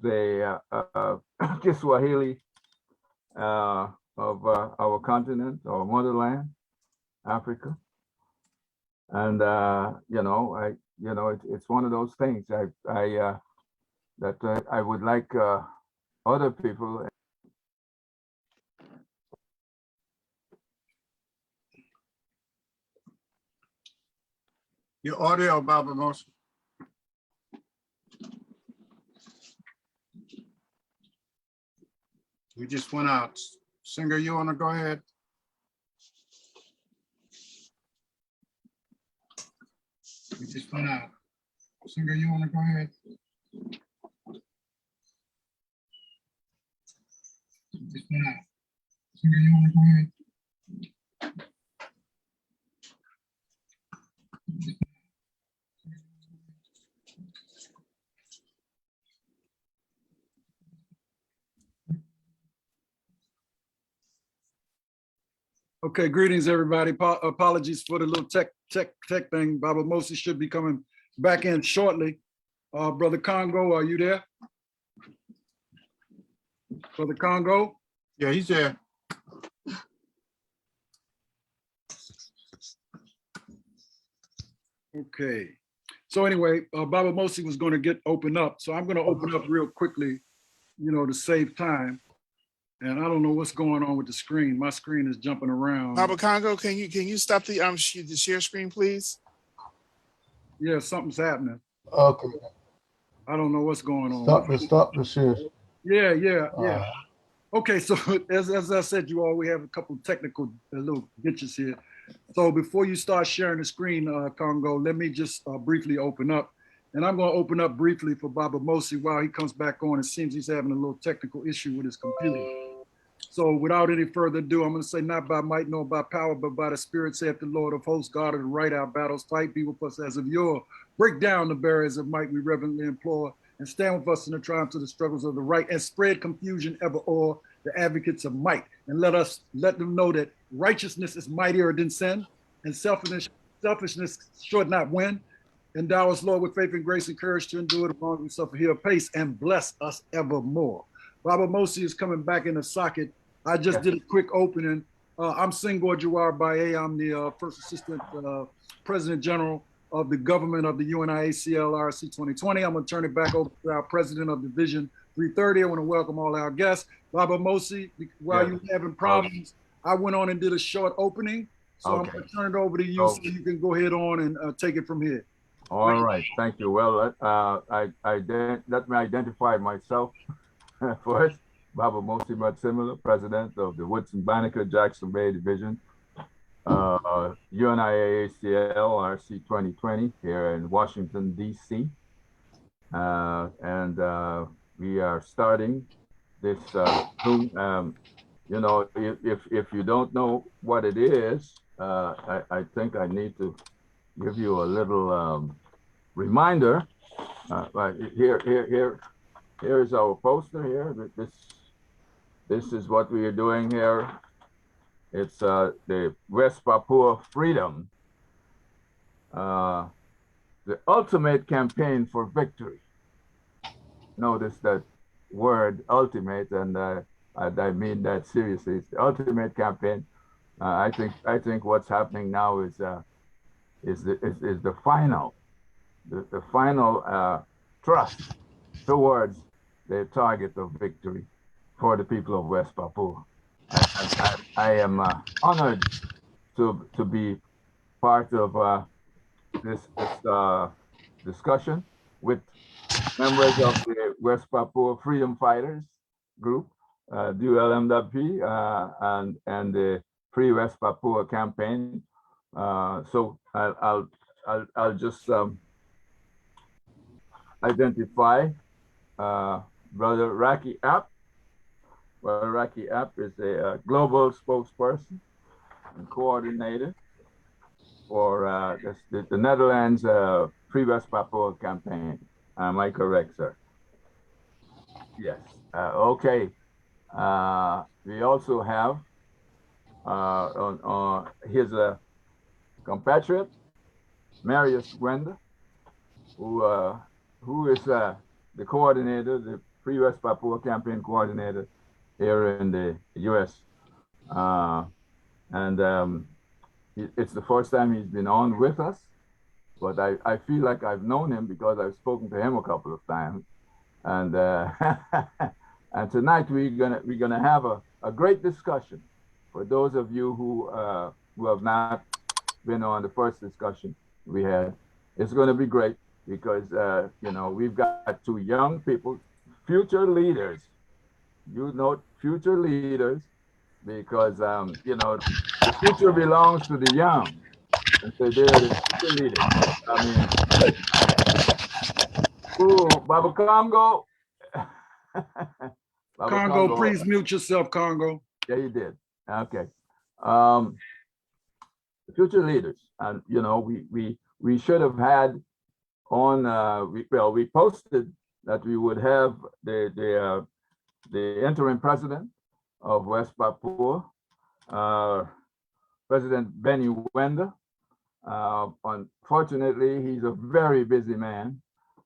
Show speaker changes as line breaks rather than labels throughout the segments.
the Kiswahili of our continent, our motherland, Africa. And it's one of those things that I would like other people.
Your audio, Baba Moses. You just went out. Singer, you want to go ahead? You just went out. Singer, you want to go ahead? You just went out. Singer, you want to go ahead?
Okay, greetings, everybody. Apologies for the little tech thing. Baba Moses should be coming back in shortly. Brother Congo, are you there? Brother Congo?
Yeah, he's there.
Okay. So anyway, Baba Moses was going to open up. So I'm going to open up real quickly, to save time. And I don't know what's going on with the screen. My screen is jumping around.
Baba Congo, can you stop the share screen, please?
Yeah, something's happening.
Okay.
I don't know what's going on.
Stop the share.
Yeah. Okay, so as I said, you all, we have a couple technical little glitches here. So before you start sharing the screen, Congo, let me just briefly open up. And I'm going to open up briefly for Baba Moses while he comes back on. It seems he's having a little technical issue with his computer. So without any further ado, I'm going to say, not by might nor by power, but by the Spirit, saith the Lord of hosts, God of the right, our battles fight, be with us as of yore. Break down the barriers of might, we reverently implore, and stand with us in the triumphs of the struggles of the right, and spread confusion ever o'er the advocates of might. And let them know that righteousness is mightier than sin, and selfishness should not win. Endow us, Lord, with faith and grace and courage to endure the long and suffer here pace, and bless us evermore. Baba Moses is coming back in the socket. I just did a quick opening. I'm Senghor Jawar Baye. I'm the First Assistant President General of the government of the UNIACL RC 2020. I'm going to turn it back over to our President of Division 330. I want to welcome all our guests. Baba Moses, while you're having problems, I went on and did a short opening. So I'm going to turn it over to you so you can go ahead on and take it from here.
All right, thank you. Well, let me identify myself first. Baba Moses Matsimula, President of the Woodson Banneker Jackson Bay Division, UNIACL RC 2020 here in Washington, D.C. We are starting this Zoom. If you don't know what it is, I think I need to give you a little reminder. Here is our poster here. This is what we are doing here. It's the West Papua Freedom, the ultimate campaign for victory. Notice that word ultimate, and I mean that seriously. It's the ultimate campaign. I think what's happening now is the final thrust towards the target of victory for the people of West Papua. I am honored to be part of this discussion with members of the West Papua Freedom Fighters group, DULMWP, and the Free West Papua campaign. So I'll just identify Brother Raki App. Brother Raki App is a global spokesperson and coordinator for the Netherlands Free West Papua campaign. Am I correct, sir? Yes. Okay. We also have his compatriot, Marius Gwenda, who is the coordinator, the Free West Papua campaign coordinator here in the U.S. It's the first time he's been on with us, but I feel like I've known him because I've spoken to him a couple of times. And and tonight we're gonna have a great discussion for those of you who have not been on the first discussion we had. It's going to be great because you know, we've got two young people, future leaders. You know, future leaders, because you know, the future belongs to the young, and so they're the future leaders. I mean, ooh, Baba Congo. Baba
Congo, please mute yourself, Congo.
Yeah, you did. Okay. The future leaders, and you know, we should have had on. We posted that we would have the interim president of West Papua, President Benny Wenda. Unfortunately, he's a very busy man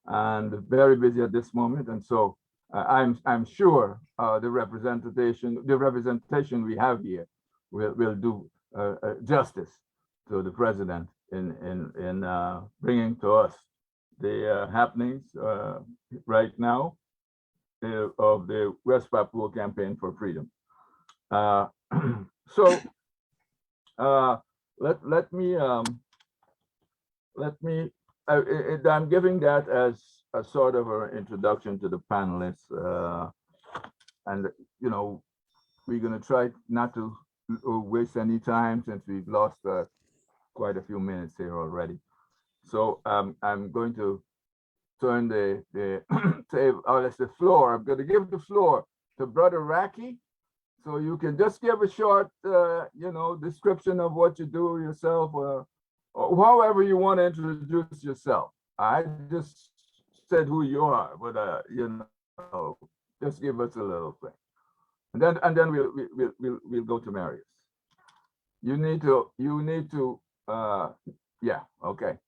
and very busy at this moment, and so I'm sure the representation we have here will do justice to the president in bringing to us the happenings right now of the West Papua Campaign for Freedom. So let me I'm giving that as a sort of an introduction to the panelists, and you know, we're going to try not to waste any time since we've lost quite a few minutes here already. So I'm going to turn the floor. I'm going to give the floor to Brother Raki, so you can just give a short, you know, description of what you do yourself, or however you want to introduce yourself. I just said who you are, but you know, just give us a little thing, and then we'll go to Marius. You need to yeah, okay.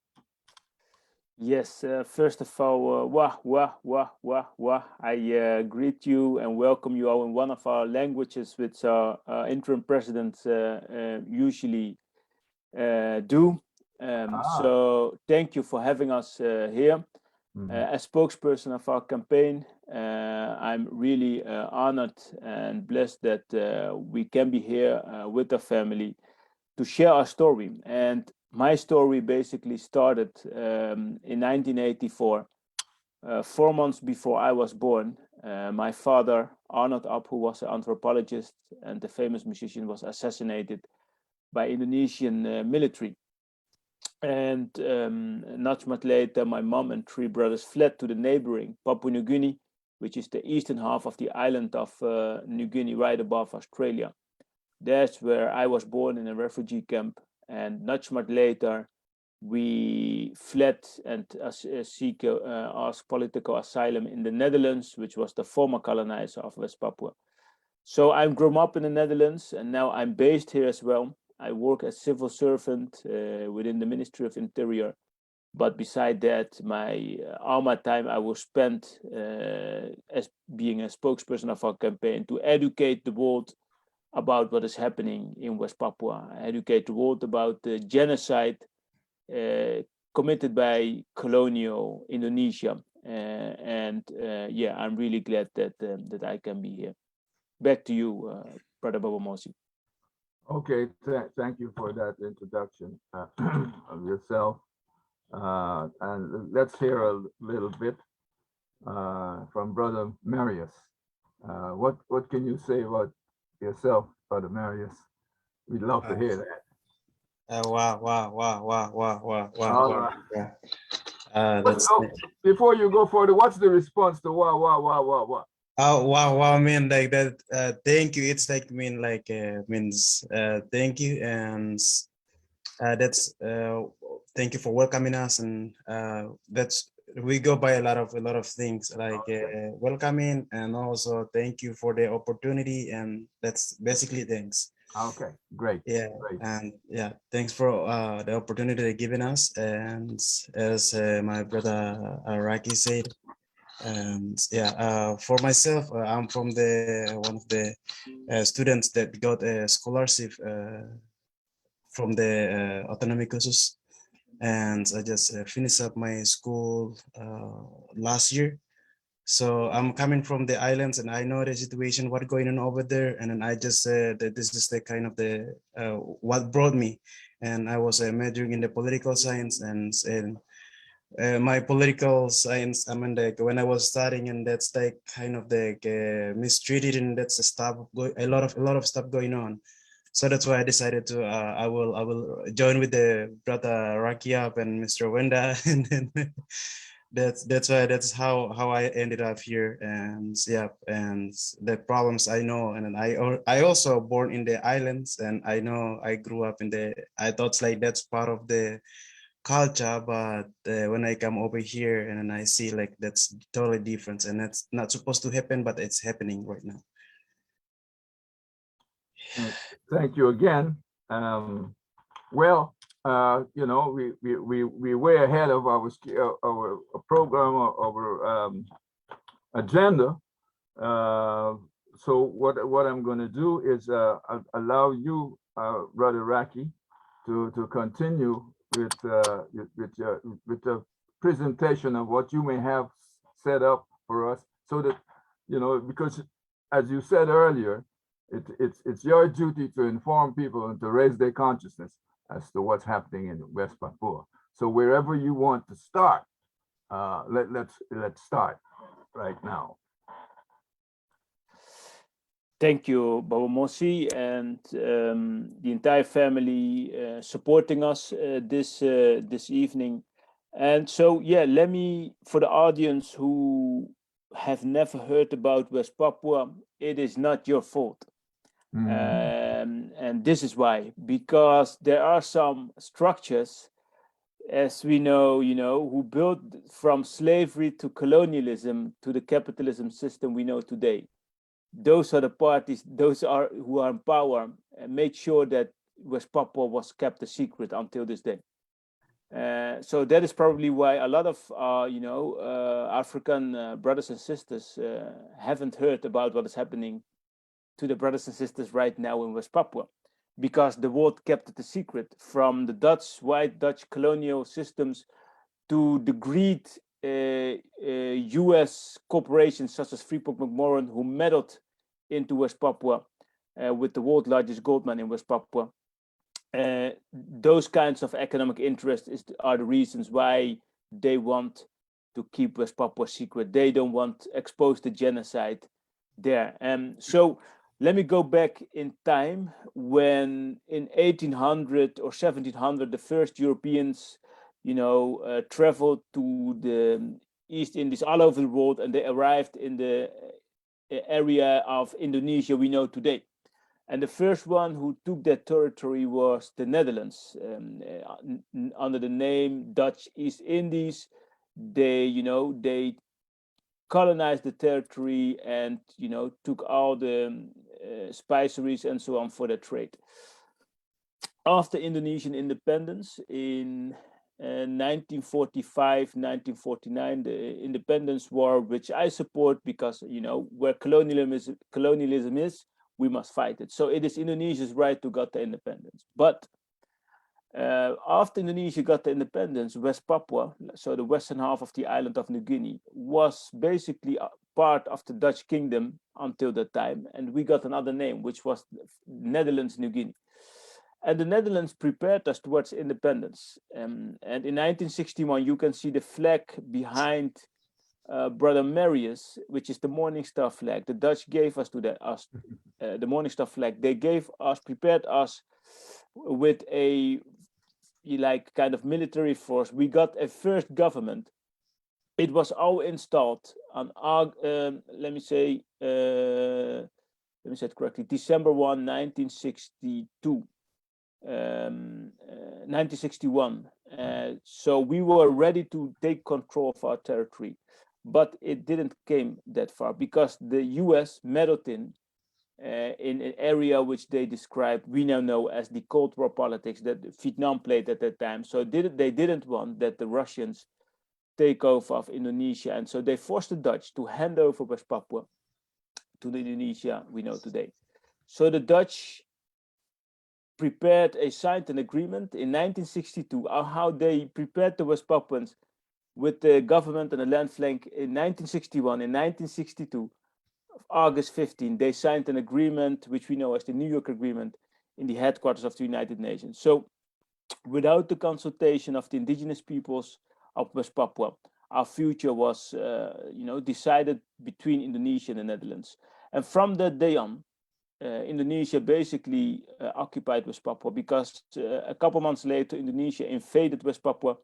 Yes, first of all, I greet you and welcome you all in one of our languages, which our interim presidents usually do. So thank you for having us here. As spokesperson of our campaign, I'm really honored and blessed that we can be here with our family to share our story. And my story basically started in 1984, 4 months before I was born. My father, Arnold Ab, who was an anthropologist and a famous musician, was assassinated by Indonesian military. And not much later, my mom and 3 brothers fled to the neighboring Papua New Guinea, which is the eastern half of the island of New Guinea, right above Australia. That's where I was born, in a refugee camp. And not much later, we fled and asked political asylum in the Netherlands, which was the former colonizer of West Papua. So I'm grown up in the Netherlands, and now I'm based here as well. I work as civil servant within the Ministry of Interior. But beside that, all my time I will spend as being a spokesperson of our campaign to educate the world about what is happening in West Papua, educate the world about the genocide committed by colonial Indonesia. Yeah, I'm really glad that I can be here. Back to you, Brother Baba Mosi.
Okay, thank you for that introduction of yourself. And let's hear a little bit from Brother Marius. What can you say about yourself, Brother Marius? We'd love to hear that.
Wow.
That's before you go further, what's the response to wow?
Oh wow, man, like that. Thank you. It's like means thank you, and that's thank you for welcoming us, and that's we go by a lot of things like welcoming, and also thank you for the opportunity, and that's basically thanks.
Okay, great.
Yeah,
great.
And yeah, thanks for the opportunity they're giving us, and as my brother Raki said, And yeah, for myself, I'm from the one of the students that got a scholarship from the autonomy courses, and I just finished up my school last year. So I'm coming from the islands, and I know the situation, what going on over there, and then I just said that this is the kind of the what brought me, and I was majoring in the political science, and my political science, I mean, like when I was studying, and that's like kind of the mistreated, and that's a stuff a lot of stuff going on. So that's why I decided to I will join with the brother Rakiab and Mr. Wenda, and then that's how I ended up here. And yeah, and the problems I know, and then I also born in the islands, and I know I grew up in the, I thought like that's part of the culture, but when I come over here and then I see like that's totally different, and that's not supposed to happen, but it's happening right now.
Thank you again. Well, you know, we way ahead of our program, our agenda. So what I'm going to do is allow you, Brother Raki, to continue with the presentation of what you may have set up for us, so that, you know, because as you said earlier, it's your duty to inform people and to raise their consciousness as to what's happening in West Papua. So wherever you want to start, let's start right now.
Thank you, Baba Mosi, and the entire family supporting us this evening. And so, yeah, let me, for the audience who have never heard about West Papua, it is not your fault. And this is why, because there are some structures, as we know, you know, who built from slavery to colonialism to the capitalism system we know today. Those are the parties, those are who are in power, and made sure that West Papua was kept a secret until this day. So that is probably why a lot of African brothers and sisters haven't heard about what is happening to the brothers and sisters right now in West Papua, because the world kept it a secret, from the white Dutch colonial systems to the greed US corporations such as Freeport-McMoRan, who meddled into West Papua with the world's largest gold mine in West Papua. Those kinds of economic interests are the reasons why they want to keep West Papua secret. They don't want to expose the genocide there. So let me go back in time, when in 1800 or 1700, the first Europeans, traveled to the East Indies all over the world, and they arrived in the area of Indonesia we know today. And the first one who took that territory was the Netherlands, under the name Dutch East Indies. They colonized the territory and took all the spiceries and so on for their trade. After Indonesian independence in 1945, 1949, the independence war, which I support, because where colonialism is, we must fight it. So it is Indonesia's right to get the independence. But after Indonesia got the independence, West Papua, so the western half of the island of New Guinea, was basically part of the Dutch kingdom until that time. And we got another name, which was Netherlands, New Guinea. And the Netherlands prepared us towards independence. And in 1961, you can see the flag behind Brother Marius, which is the Morning Star flag. The Dutch gave us the Morning Star flag. They prepared us with a kind of military force. We got a first government. It was all installed on let me say it correctly, December 1, 1962. 1961. So we were ready to take control of our territory, but it didn't came that far, because the US meddled in an area which they described, we now know as the Cold War politics that Vietnam played at that time. So they didn't want that the Russians takeover of Indonesia. And so they forced the Dutch to hand over West Papua to the Indonesia we know today. So the Dutch prepared signed an agreement in 1962 on how they prepared the West Papuans with the government and the land flank in 1961. In 1962, August 15, they signed an agreement which we know as the New York Agreement in the headquarters of the United Nations. So without the consultation of the indigenous peoples of West Papua, our future was decided between Indonesia and the Netherlands. And from that day on, Indonesia basically occupied West Papua, because a couple months later, Indonesia invaded West Papua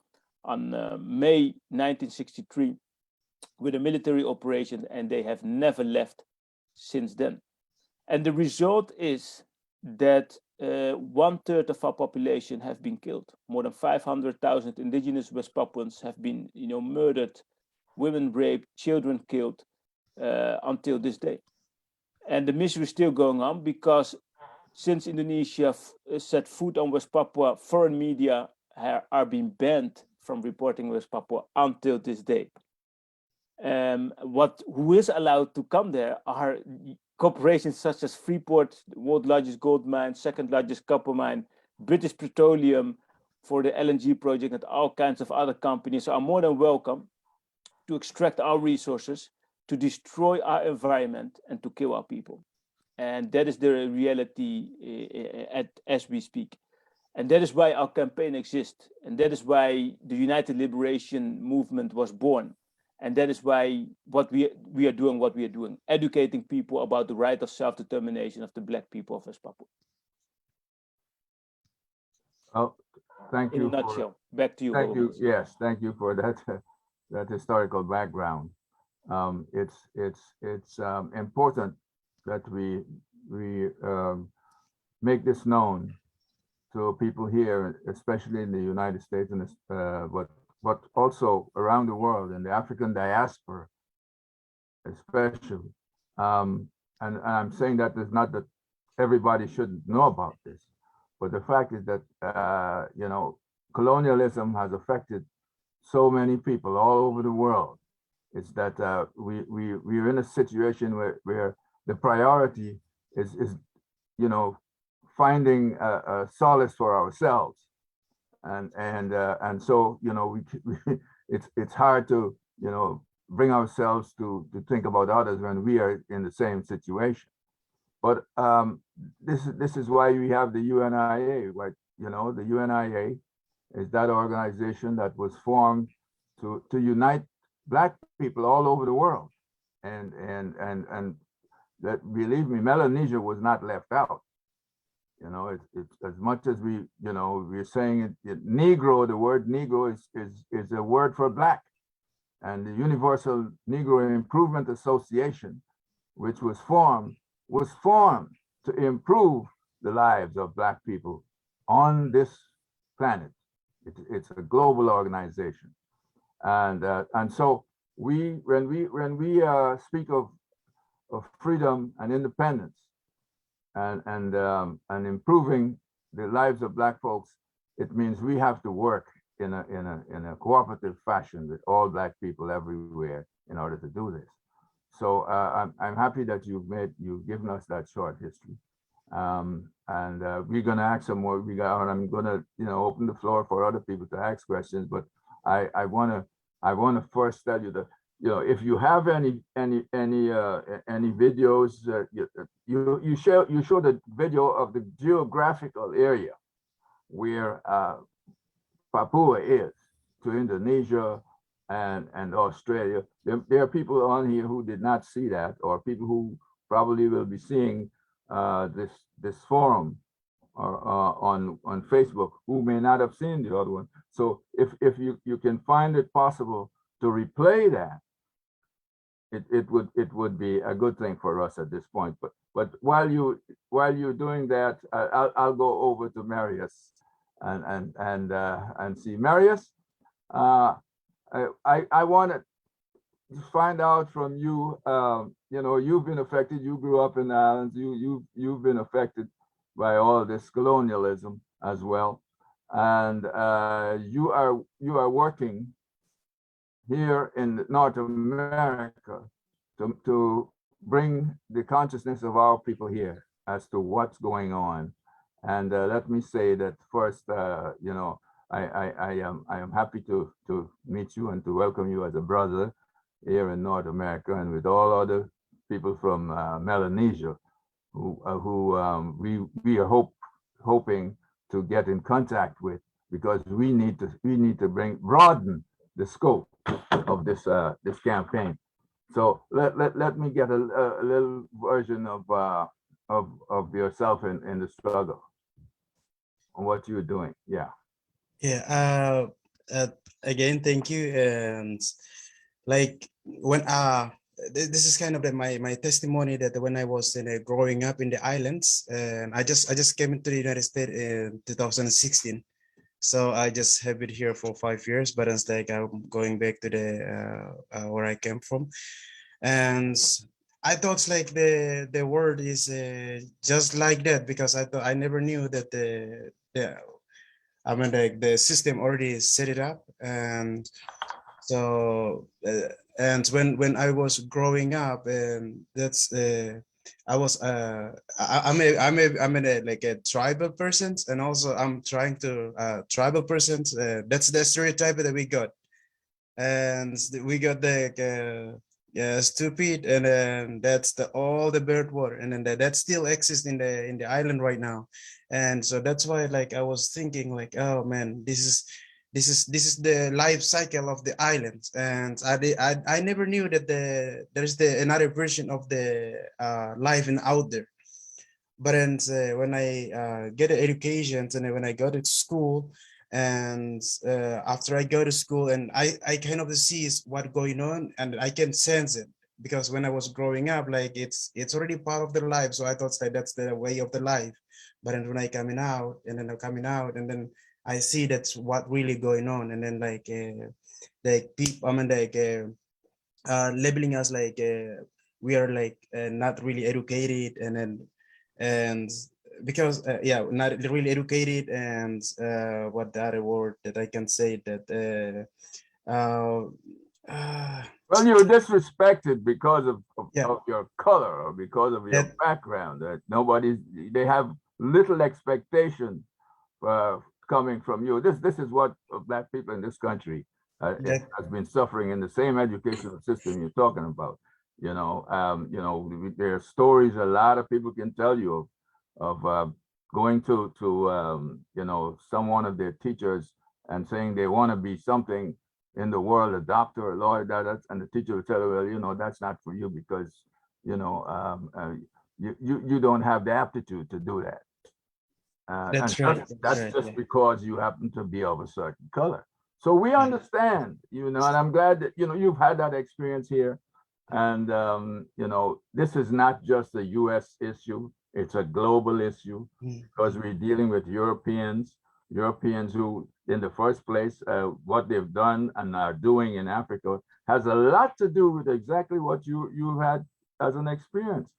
on May 1963 with a military operation, and they have never left since then. And the result is that 1/3 of our population have been killed. More than 500,000 indigenous West Papuans have been, murdered, women raped, children killed until this day. And the misery is still going on, because since Indonesia set foot on West Papua, foreign media are being banned from reporting West Papua until this day. Who is allowed to come there are corporations such as Freeport, the world's largest gold mine, second largest copper mine, British Petroleum for the LNG project, and all kinds of other companies are more than welcome to extract our resources, to destroy our environment, and to kill our people. And that is the reality as we speak. And that is why our campaign exists. And that is why the United Liberation Movement was born. And that is why we are doing what we are doing, educating people about the right of self-determination of the Black people of West Papua.
Oh, thank you.
In a nutshell, back to you.
Thank you.
Robert.
Yes, thank you for that historical background. It's important that we make this known to people here, especially in the United States, and but also around the world, in the African diaspora, especially. And I'm saying that is not that everybody should know about this, but the fact is that colonialism has affected so many people all over the world. It's that we're in a situation where the priority is finding a solace for ourselves, and so it's hard to bring ourselves to think about others when we are in the same situation. But this is why we have the UNIA. Right? The UNIA is that organization that was formed to unite Black people all over the world, and that, believe me, Melanesia was not left out. It's as much as we're saying it, Negro. The word Negro is a word for Black, and the Universal Negro Improvement Association, which was formed to improve the lives of Black people on this planet. It's a global organization. And so when we speak of freedom and independence and improving the lives of Black folks, it means we have to work in a cooperative fashion with all Black people everywhere in order to do this. So I'm happy that you've given us that short history. And we're going to ask some more. I'm going to open the floor for other people to ask questions, but I want to first tell you that if you have any videos, you show the video of the geographical area where Papua is to Indonesia and Australia. There are people on here who did not see that, or people who probably will be seeing this forum on Facebook who may not have seen the other one. So if you can find it possible to replay that, it would be a good thing for us at this point. But while you're doing that, I'll go over to Marius and see Marius. I want to find out from you. You've been affected. You grew up in the islands. You've been affected by all this colonialism as well, and you are working here in North America to bring the consciousness of our people here as to what's going on. And let me say that first, you know, I am happy to meet you and to welcome you as a brother here in North America, and with all other people from Melanesia who we are hoping to get in contact with, because we need to broaden the scope of this campaign. So let me get a little version of yourself in the struggle and what you're doing. Yeah.
Yeah. Again, thank you. And like when this is kind of my testimony that when I was growing up in the islands, and I just came into the United States in 2016. So I just have been here for 5 years, but it's like I'm going back to the where I came from, and I thought like the world is just like that, because I thought I never knew that the I mean like the system already set it up. And so and when I was growing up, and that's I was I'm a like a tribal person, and also I'm trying to tribal person. That's the stereotype that we got, and we got the yeah, stupid, and then that's the all the bird water, and then that still exists in the island right now. And so that's why like I was thinking like, oh man, this is the life cycle of the island. And I never knew that there's another version of the life in out there. But then when I get an education, and then when I go to school, and after I go to school, and I kind of see what's going on, and I can sense it, because when I was growing up, like it's already part of their life. So I thought that that's the way of the life. But then when I coming out, and then I'm coming out, and then I see that's what really going on. And then like people, I mean like labeling us like we are like not really educated, and then and because yeah, not really educated. And what the other word that I can say that uh,
Well, you're disrespected because
yeah,
of your color or because of your
that
background. That they have little expectation coming from you. This is what Black people in this country it
that
has been suffering in the same educational system you're talking about. You know, there are stories a lot of people can tell you of going to you know, some one of their teachers and saying they want to be something in the world, a doctor, a lawyer, and the teacher will tell you, well, you know, that's not for you because, you know, you don't have the aptitude to do that.
that's
And
right. That's
that's
right.
just
Yeah.
because you happen to be of a certain color. So we
Yeah.
understand, you know, and I'm glad that, you know, you've had that experience here. And, you know, this is not just a US issue, it's a global issue
Mm.
because we're dealing with Europeans who, in the first place, what they've done and are doing in Africa has a lot to do with exactly what you had as an experience.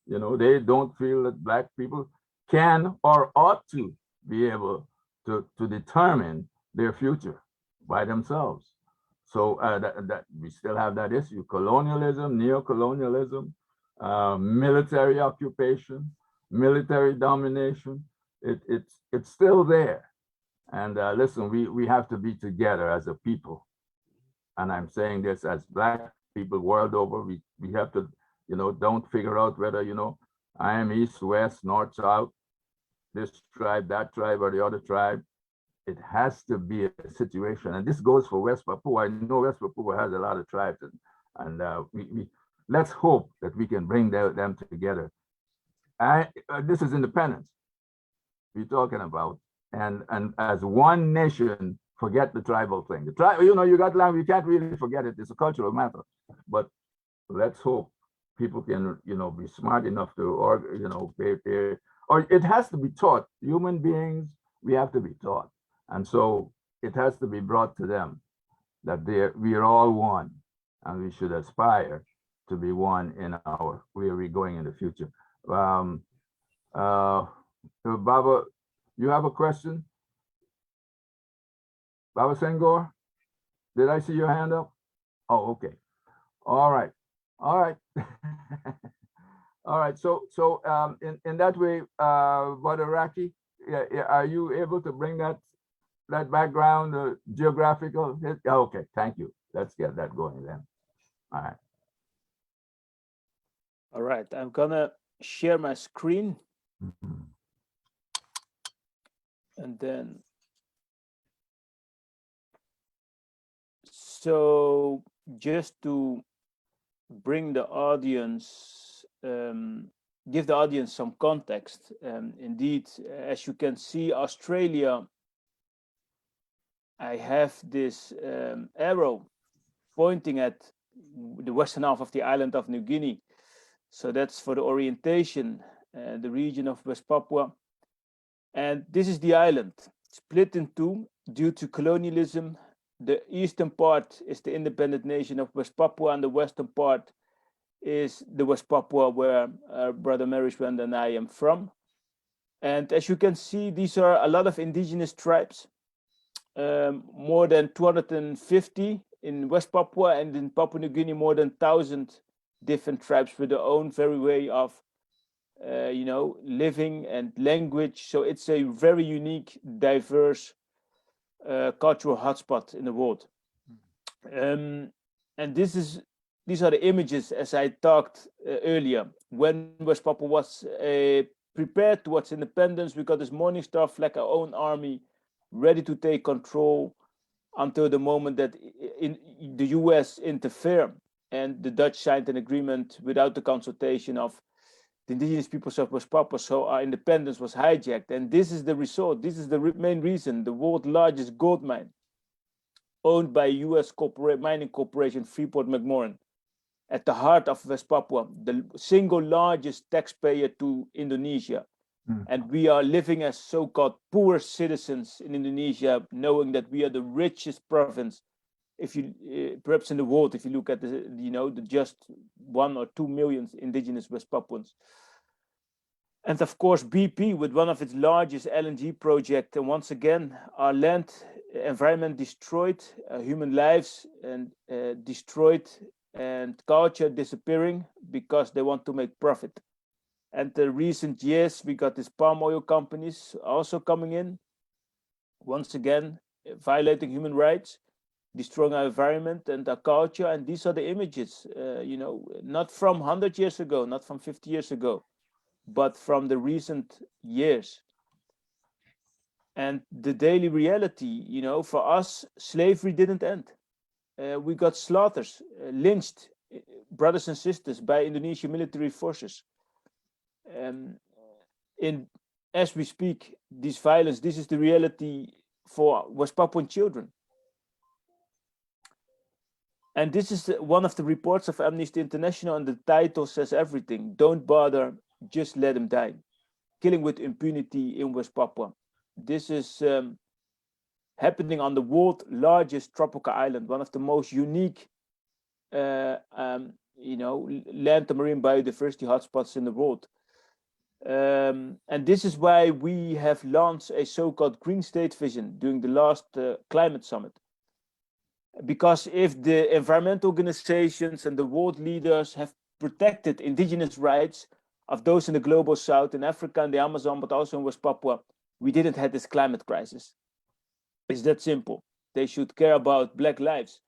You know, they don't feel that Black people can or ought to be able to determine their future by themselves. So that we still have that issue: colonialism, neo-colonialism, military occupation, military domination. It's still there. And listen, we have to be together as a people. And I'm saying this as Black people world over. We have to, you know, don't figure out whether, you know, I am east, west, north, south, this tribe, that tribe, or the other tribe. It has to be a situation, and this goes for West Papua. I know West Papua has a lot of tribes, and we let's hope that we can bring them together. This is independence we're talking about, and as one nation, forget the tribal thing. The tribe, you know, you got land, you can't really forget it. It's a cultural matter, but let's hope people can, you know, be smart enough to, or you know, or it has to be taught. Human beings, we have to be taught. And so it has to be brought to them that we are all one, and we should aspire to be one in our where we're going in the future. Baba, you have a question? Baba Senghor, did I see your hand up? Oh, okay. All right. All right. All right. So in that way, Brother Raki, are you able to bring that background, geographical? Okay. Thank you. Let's get that going then. All right.
All right, I'm gonna share my screen
Mhm.
and then. So just to bring the audience, give the audience some context. Indeed, as you can see, Australia, I have this arrow pointing at the western half of the island of New Guinea. So that's for the orientation, the region of West Papua. And this is the island, split in two due to colonialism. The eastern part is the independent nation of West Papua, and the western part is the West Papua where Brother Merishwand and I am from. And as you can see, these are a lot of indigenous tribes, more than 250 in West Papua, and in Papua New Guinea, more than 1,000 different tribes with their own very way of living and language. So it's a very unique, diverse cultural hotspot in the world. And these are the images, as I talked earlier. When West Papua was prepared towards independence, we got this Morning Star flag, our own army, ready to take control until the moment that the US interfered and the Dutch signed an agreement without the consultation of the indigenous peoples of West Papua. So our independence was hijacked. And this is the result. This is the main reason. The world's largest gold mine, owned by US mining corporation Freeport-McMoRan, at the heart of West Papua, the single largest taxpayer to Indonesia. And we are living as so-called poor citizens in Indonesia, knowing that we are the richest province, if you perhaps in the world, if you look at the just 1 or 2 million indigenous West Papuans. And of course, BP with one of its largest LNG projects, and once again, our land, environment destroyed, human lives and destroyed, and culture disappearing because they want to make profit. And the recent years, we got these palm oil companies also coming in, once again, violating human rights, destroying our environment and our culture. And these are the images, not from 100 years ago, not from 50 years ago, but from the recent years. And the daily reality, for us, slavery didn't end. We got slaughters, lynched brothers and sisters by Indonesian military forces. As we speak, this violence, this is the reality for West Papuan children. And this is one of the reports of Amnesty International, and the title says everything. Don't bother, just let them die. Killing with impunity in West Papua. This is happening on the world's largest tropical island, one of the most unique land and marine biodiversity hotspots in the world. And this is why we have launched a so-called Green State Vision during the last climate summit. Because if the environmental organizations and the world leaders have protected indigenous rights of those in the global south, in Africa and the Amazon, but also in West Papua, we didn't have this climate crisis. It's that simple. They should care about Black lives.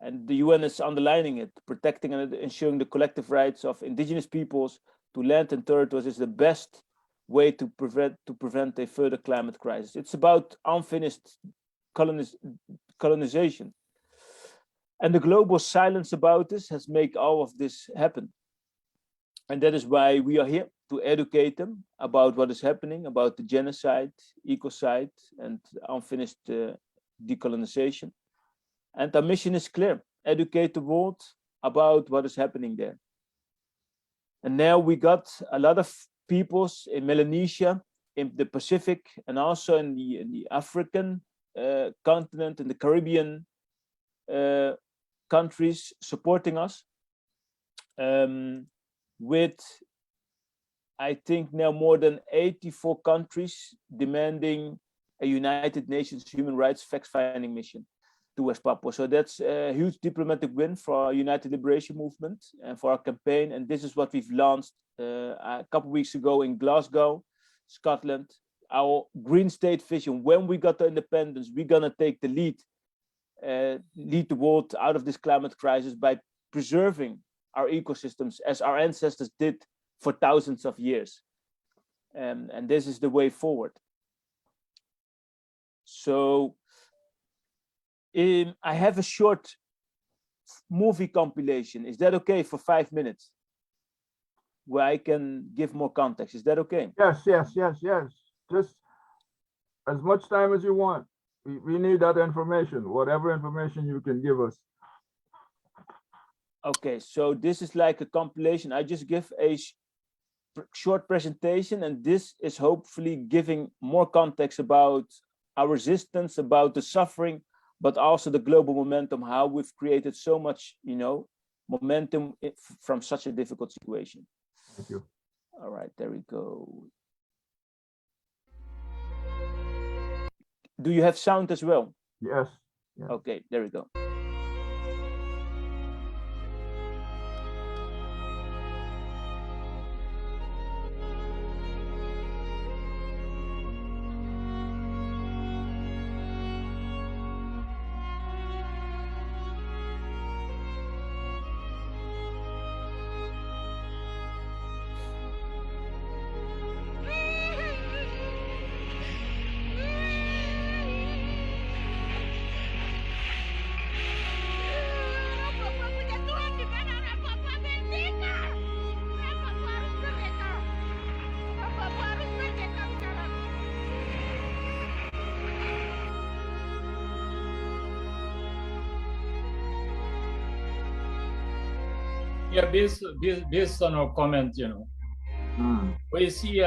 And the UN is underlining it. Protecting and ensuring the collective rights of indigenous peoples to land and territories is the best way to prevent a further climate crisis. It's about unfinished colonization. And the global silence about this has made all of this happen. And that is why we are here, to educate them about what is happening, about the genocide, ecocide, and unfinished decolonization. And our mission is clear: educate the world about what is happening there. And now we got a lot of peoples in Melanesia, in the Pacific, and also in the African continent, in the Caribbean countries supporting us, with, I think, now more than 84 countries demanding a United Nations human rights fact-finding mission. to West Papua. So that's a huge diplomatic win for our United Liberation Movement and for our campaign. And this is what we've launched a couple of weeks ago in Glasgow, Scotland. Our Green State vision: when we got the independence, we're gonna take the lead the world out of this climate crisis by preserving our ecosystems as our ancestors did for thousands of years. And this is the way forward. So I have a short movie compilation. Is that okay for 5 minutes? Where I can give more context. Is that okay?
Yes, yes, yes, yes. Just as much time as you want. We need that information, whatever information you can give us.
Okay, so this is like a compilation. I just give a short presentation, and this is hopefully giving more context about our resistance, about the suffering, but also the global momentum, how we've created so much, momentum from such a difficult situation.
Thank you.
All right, there we go. Do you have sound as well?
Yes. Yeah.
Okay, there we go.
Yeah, based on our comment, we see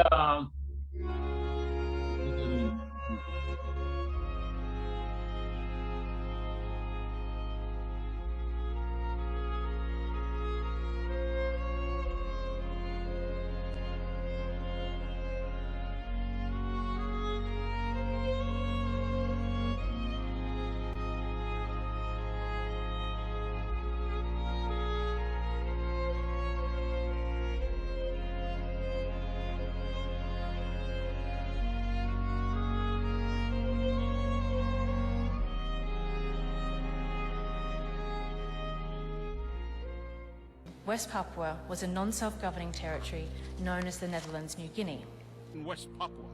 West Papua was a non-self-governing territory known as the Netherlands New Guinea.
In West Papua.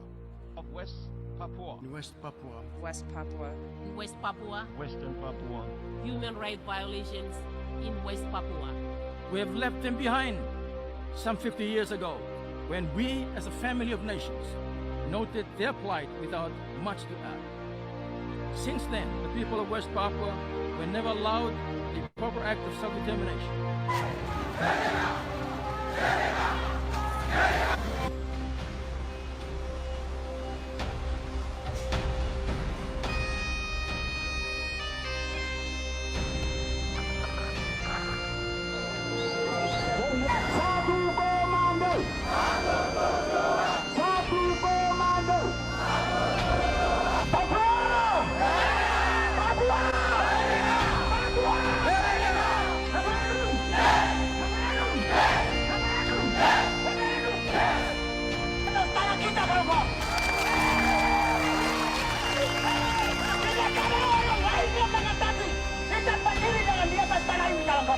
Of West Papua.
West Papua.
West Papua.
West Papua.
Western Papua.
Human rights violations in West Papua.
We have left them behind some 50 years ago when we as a family of nations noted their plight without much to add. Since then, the people of West Papua were never allowed a proper act of self-determination.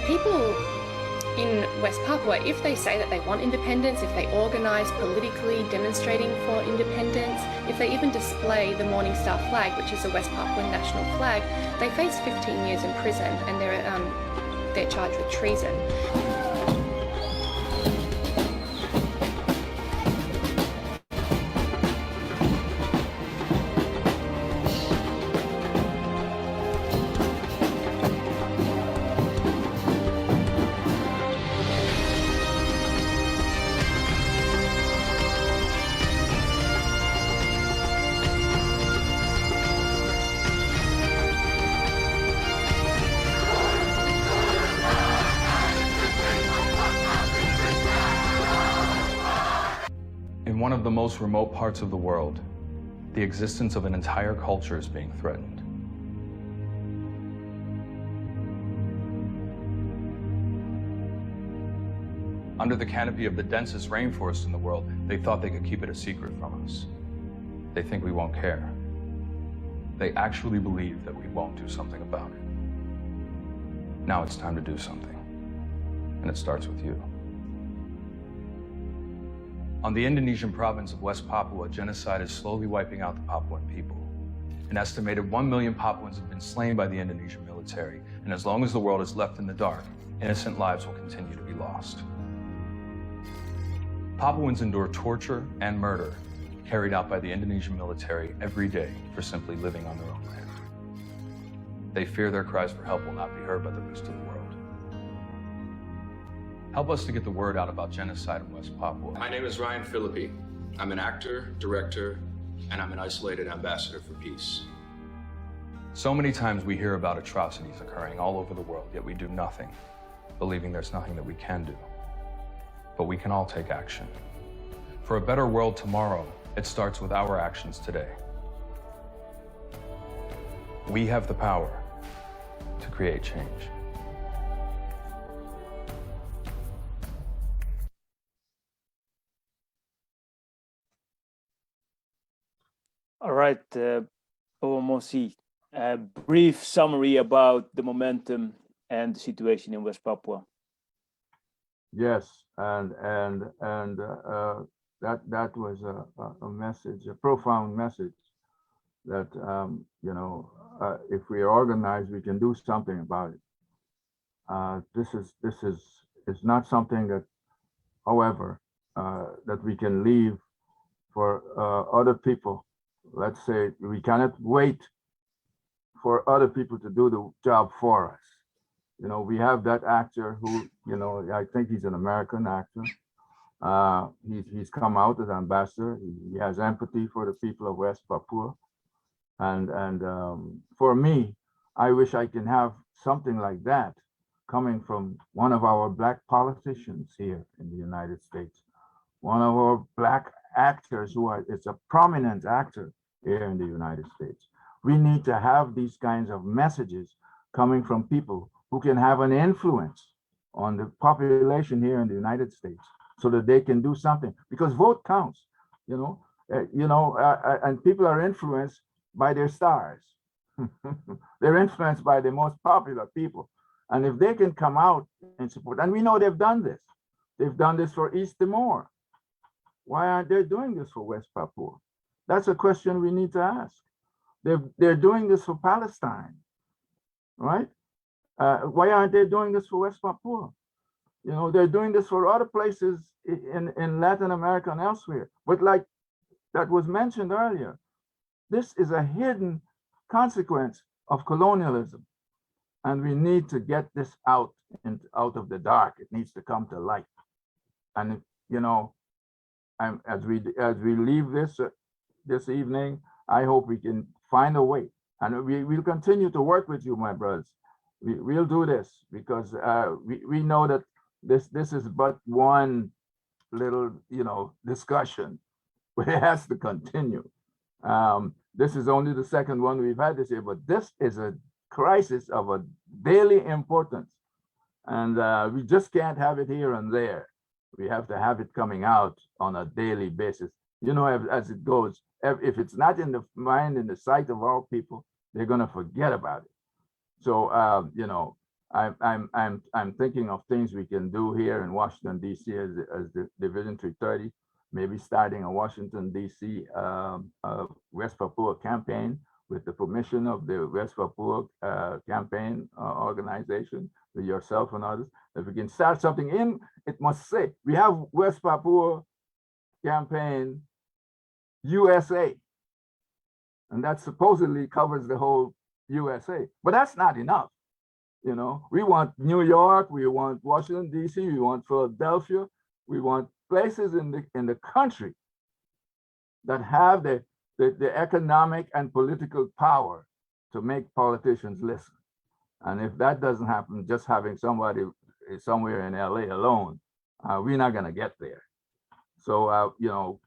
People in West Papua, if they say that they want independence, if they organise politically demonstrating for independence, if they even display the Morning Star flag, which is the West Papuan national flag, they face 15 years in prison and they're charged with treason.
In one of the most remote parts of the world, the existence of an entire culture is being threatened. Under the canopy of the densest rainforest in the world, they thought they could keep it a secret from us. They think we won't care. They actually believe that we won't do something about it. Now it's time to do something. And it starts with you. On the Indonesian province of West Papua, genocide is slowly wiping out the Papuan people. An estimated 1 million Papuans have been slain by the Indonesian military, and as long as the world is left in the dark, innocent lives will continue to be lost. Papuans endure torture and murder carried out by the Indonesian military every day for simply living on their own land. They fear their cries for help will not be heard by the rest of the world. Help us to get the word out about genocide in West Papua.
My name is Ryan Philippi. I'm an actor, director, and I'm an isolated ambassador for peace.
So many times we hear about atrocities occurring all over the world, yet we do nothing, believing there's nothing that we can do. But we can all take action. For a better world tomorrow, it starts with our actions today. We have the power to create change.
All right, Owamosi, a brief summary about the momentum and the situation in West Papua.
Yes, and that was a message, a profound message that you know, if we are organized, we can do something about it. This is not something that, however, that we can leave for other people. Let's say we cannot wait for other people to do the job for us. You know, we have that actor who, you know, I think he's an American actor. He's come out as ambassador. He has empathy for the people of West Papua. And for me, I wish I can have something like that coming from one of our Black politicians here in the United States. One of our Black actors who are, it's a prominent actor here in the United States. We need to have these kinds of messages coming from people who can have an influence on the population here in the United States so that they can do something, because vote counts, you know, and people are influenced by their stars. They're influenced by the most popular people. And if they can come out and support, and we know they've done this. They've done this for East Timor. Why aren't they doing this for West Papua? That's a question we need to ask. They're doing this for Palestine, right? Why aren't they doing this for West Papua? You know, they're doing this for other places in Latin America and elsewhere. But like that was mentioned earlier, this is a hidden consequence of colonialism. And we need to get this out of the dark. It needs to come to light. And, you know, as we leave this evening, I hope we can find a way. And we'll continue to work with you, my brothers. We'll do this because we know that this is but one little, you know, discussion, but it has to continue. This is only the second one we've had this year, but this is a crisis of a daily importance. And we just can't have it here and there. We have to have it coming out on a daily basis. You know, as it goes, if it's not in the mind and the sight of all people, they're going to forget about it. So, you know, I'm thinking of things we can do here in Washington, D.C. as the Division 330, maybe starting a Washington, D.C. West Papua campaign with the permission of the West Papua campaign organization, with yourself and others. If we can start something in, it must say, we have West Papua campaign USA, and that supposedly covers the whole USA, but that's not enough. You know, we want New York, we want Washington, D.C., we want Philadelphia, we want places in the country that have the economic and political power to make politicians listen. And if that doesn't happen, just having somebody somewhere in LA alone, we're not going to get there. So, you know,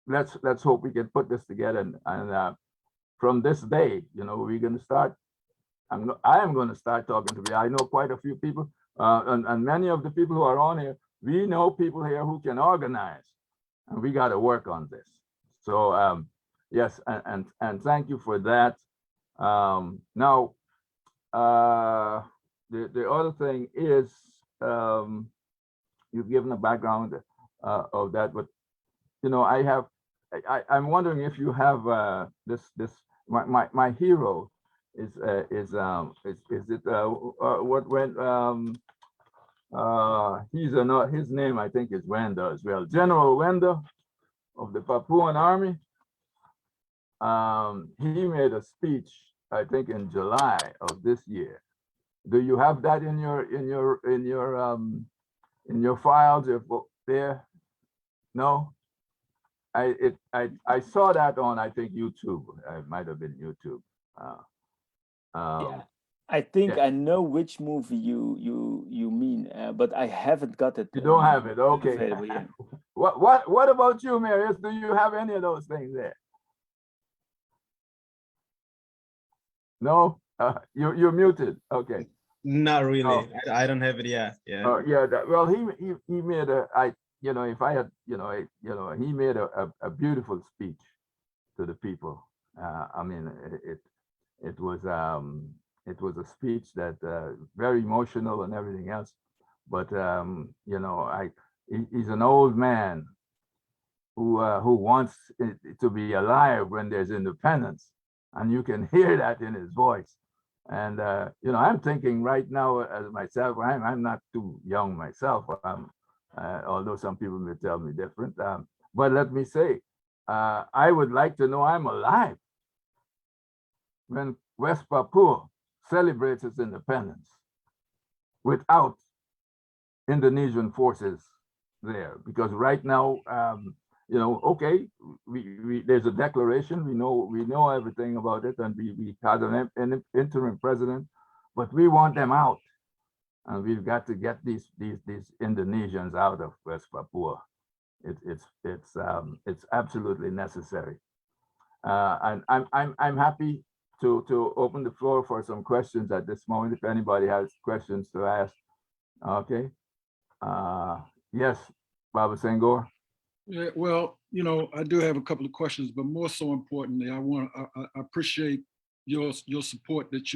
let's hope we can put this together. And from this day, you know, we're going to start. I am going to start talking to people. I know quite a few people, and many of the people who are on here we know people here who can organize, and we got to work on this. So yes, and thank you for that. Now, the other thing is, you've given a background of that, but you know, I'm wondering if you have my hero is it what went he's another, his name I think is Wenda as well, General Wenda of the Papuan Army. He made a speech I think in July of this year. Do you have that in your files if there? No. I saw that on I think YouTube. It might have been YouTube.
Yeah, I think
yeah.
I know which movie you mean, but I haven't got it.
You don't have it, okay.
Available, yeah.
What about you, Marius? Do you have any of those things there? No, you're muted. Okay.
Not really.
Oh.
I don't have it yet. Yeah.
Yeah. Well, he made you know, if I had, you know, he made a beautiful speech to the people. I mean, it was a speech that very emotional and everything else. But you know, he's an old man who wants it to be alive when there's independence, and you can hear that in his voice. And you know, I'm thinking right now as myself, I'm not too young myself. Although some people may tell me different. But let me say, I would like to know I'm alive when West Papua celebrates its independence without Indonesian forces there. Because right now, you know, okay, there's a declaration, we know everything about it, and we had an interim president, but we want them out. And we've got to get these Indonesians out of West Papua. It's absolutely necessary. And I'm happy to open the floor for some questions at this moment. If anybody has questions to ask, okay. Yes, Baba Senghor.
Yeah, well, you know, I do have a couple of questions, but more so importantly, I appreciate your support that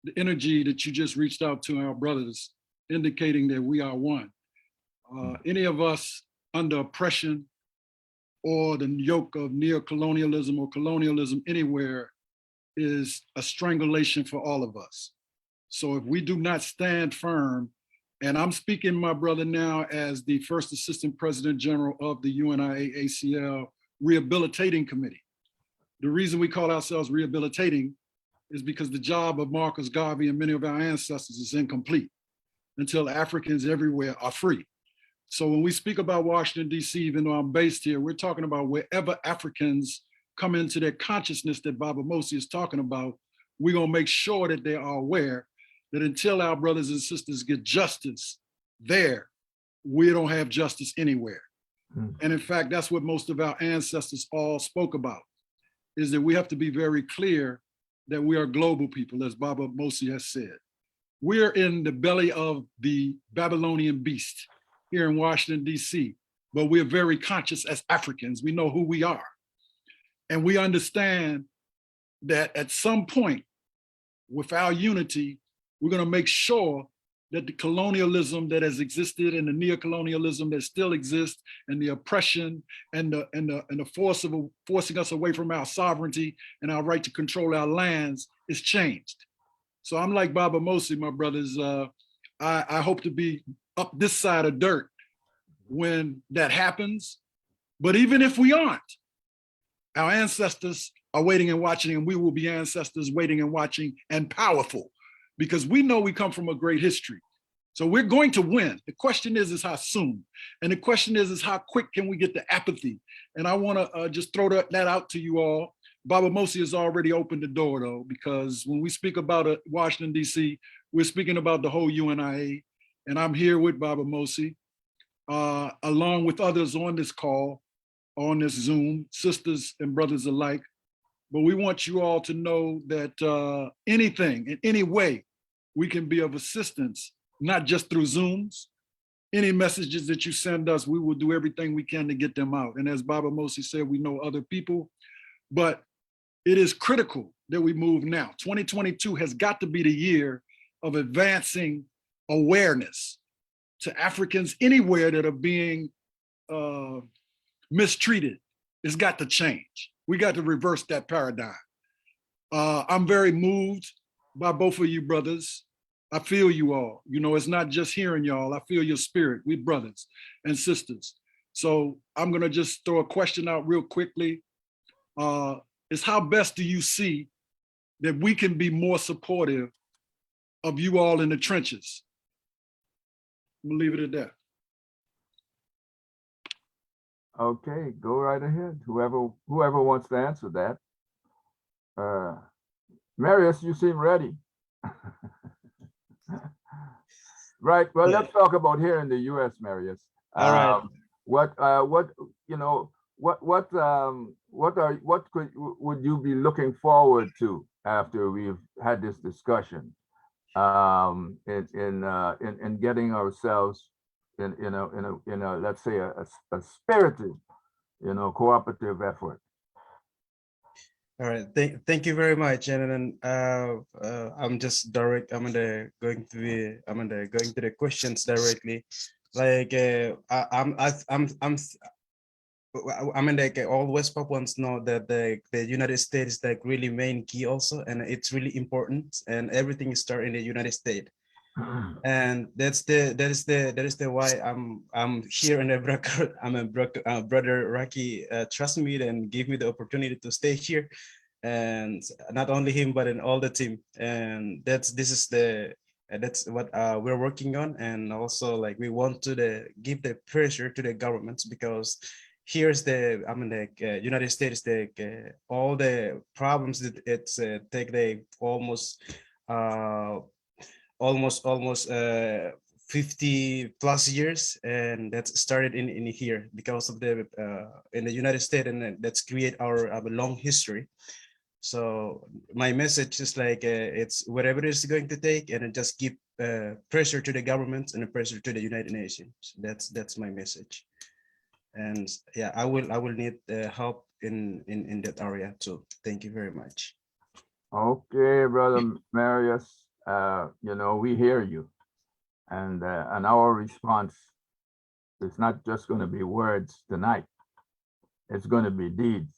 the energy that you just reached out to our brothers, indicating that we are one. Any of us under oppression or the yoke of neo-colonialism or colonialism anywhere is a strangulation for all of us. So if we do not stand firm, and I'm speaking, my brother, now as the first Assistant President General of the UNIA-ACL Rehabilitating Committee. The reason we call ourselves rehabilitating is because the job of Marcus Garvey and many of our ancestors is incomplete until Africans everywhere are free. So when we speak about Washington, D.C., even though I'm based here, we're talking about wherever Africans come into their consciousness that Baba Mosi is talking about, we're gonna make sure that they are aware that until our brothers and sisters get justice there, we don't have justice anywhere. And in fact, that's what most of our ancestors all spoke about, is that we have to be very clear that we are global people, as Baba Mosi has said. We're in the belly of the Babylonian beast here in Washington, D.C., but we're very conscious as Africans. We know who we are. And we understand that at some point, with our unity, we're going to make sure that the colonialism that has existed and the neo-colonialism that still exists and the oppression and the force of forcing us away from our sovereignty and our right to control our lands is changed. So I'm like Baba Mosi, my brothers. I hope to be up this side of dirt when that happens. But even if we aren't, our ancestors are waiting and watching, and we will be ancestors waiting and watching and powerful, because we know we come from a great history. So we're going to win. The question is how soon? And the question is how quick can we get the apathy? And I want to just throw that out to you all. Baba Mosi has already opened the door, though, because when we speak about Washington, D.C., we're speaking about the whole UNIA. And I'm here with Baba Mosi, along with others on this call, on this Zoom, sisters and brothers alike. But we want you all to know that anything, in any way, we can be of assistance, not just through Zooms, any messages that you send us, we will do everything we can to get them out. And as Baba Mosi said, we know other people, but it is critical that we move now. 2022 has got to be the year of advancing awareness to Africans anywhere that are being mistreated. It's got to change. We got to reverse that paradigm. I'm very moved by both of you brothers. I feel you all. You know, it's not just hearing y'all. I feel your spirit. We brothers and sisters. So I'm gonna just throw a question out real quickly. Is how best do you see that we can be more supportive of you all in the trenches? I'm gonna leave it at that.
Okay, go right ahead. Whoever wants to answer that. Marius, you seem ready. Right. Well, let's talk about here in the U.S., Marius.
All right.
What you know? What would you be looking forward to after we've had this discussion? In getting ourselves in a let's say a spirited, cooperative effort.
All right, thank you very much. And then I'm just direct. I'm going to the questions directly. Like all West Papuans know that the United States is like really main key also, and it's really important. And everything starts in the United States. And that is the why I'm here in the Braca. I'm a brother Rocky trust me and give me the opportunity to stay here, and not only him but in all the team. And that's what we're working on. And also like we want to give the pressure to the governments, because here's the United States, all the problems that it's take the almost 50 plus years, and that's started in here because of the in the United States, and that's create our long history. So my message is like it's whatever it's going to take, and it just give pressure to the government and pressure to the United Nations. That's my message. And yeah, I will need help in that area too. Thank you very much.
Okay, brother Marius. We hear you, and our response is not just going to be words tonight. It's going to be deeds.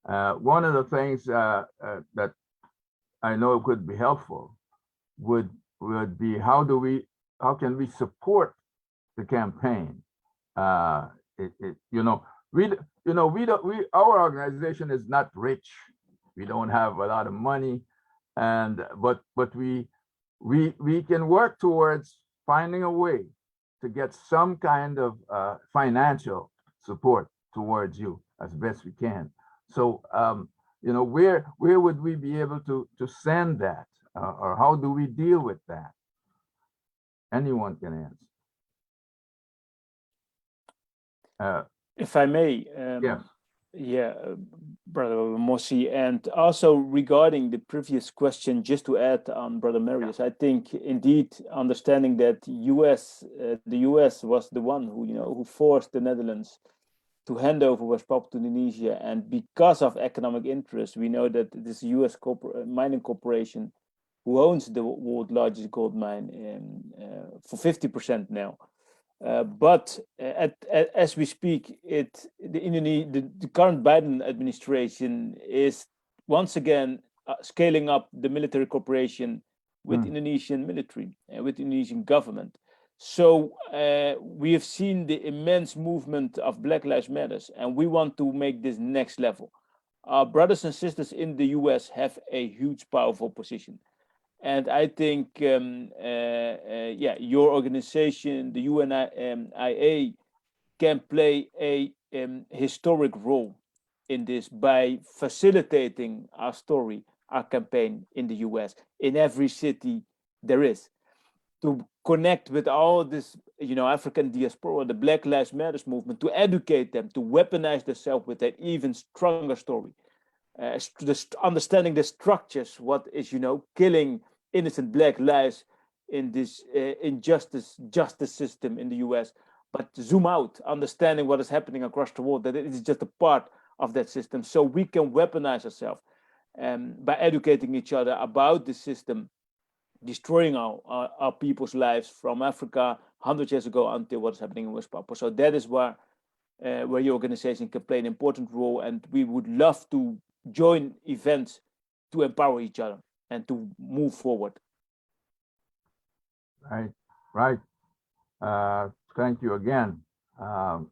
One of the things that I know could be helpful would be how can we support the campaign? Our organization is not rich. We don't have a lot of money, but we can work towards finding a way to get some kind of financial support towards you as best we can. So, where would we be able to send that, or how do we deal with that? Anyone can answer.
If I may,
yes.
Yeah, Brother Mosi, and also regarding the previous question, just to add on Brother Marius, I think indeed understanding that the U.S. was the one who forced the Netherlands to hand over West Papua to Indonesia, and because of economic interest, we know that this U.S. mining corporation who owns the world's largest gold mine for 50% now. But as we speak, the current Biden administration is once again scaling up the military cooperation with Indonesian military and with Indonesian government. So we have seen the immense movement of Black Lives Matter, and we want to make this next level. Our brothers and sisters in the US have a huge, powerful position. And I think, your organization, the UNIA, can play a historic role in this by facilitating our story, our campaign in the US, in every city there is, to connect with all this, African diaspora, the Black Lives Matter movement, to educate them, to weaponize themselves with an even stronger story. Understanding the structures, what is, killing innocent Black lives in this justice system in the US, but zoom out, understanding what is happening across the world, that it is just a part of that system. So we can weaponize ourselves by educating each other about the system, destroying our people's lives from Africa 100 years ago until what is happening in West Papua. So that is where your organization can play an important role, and we would love to join events to empower each other and to move forward.
Right. Thank you again. You're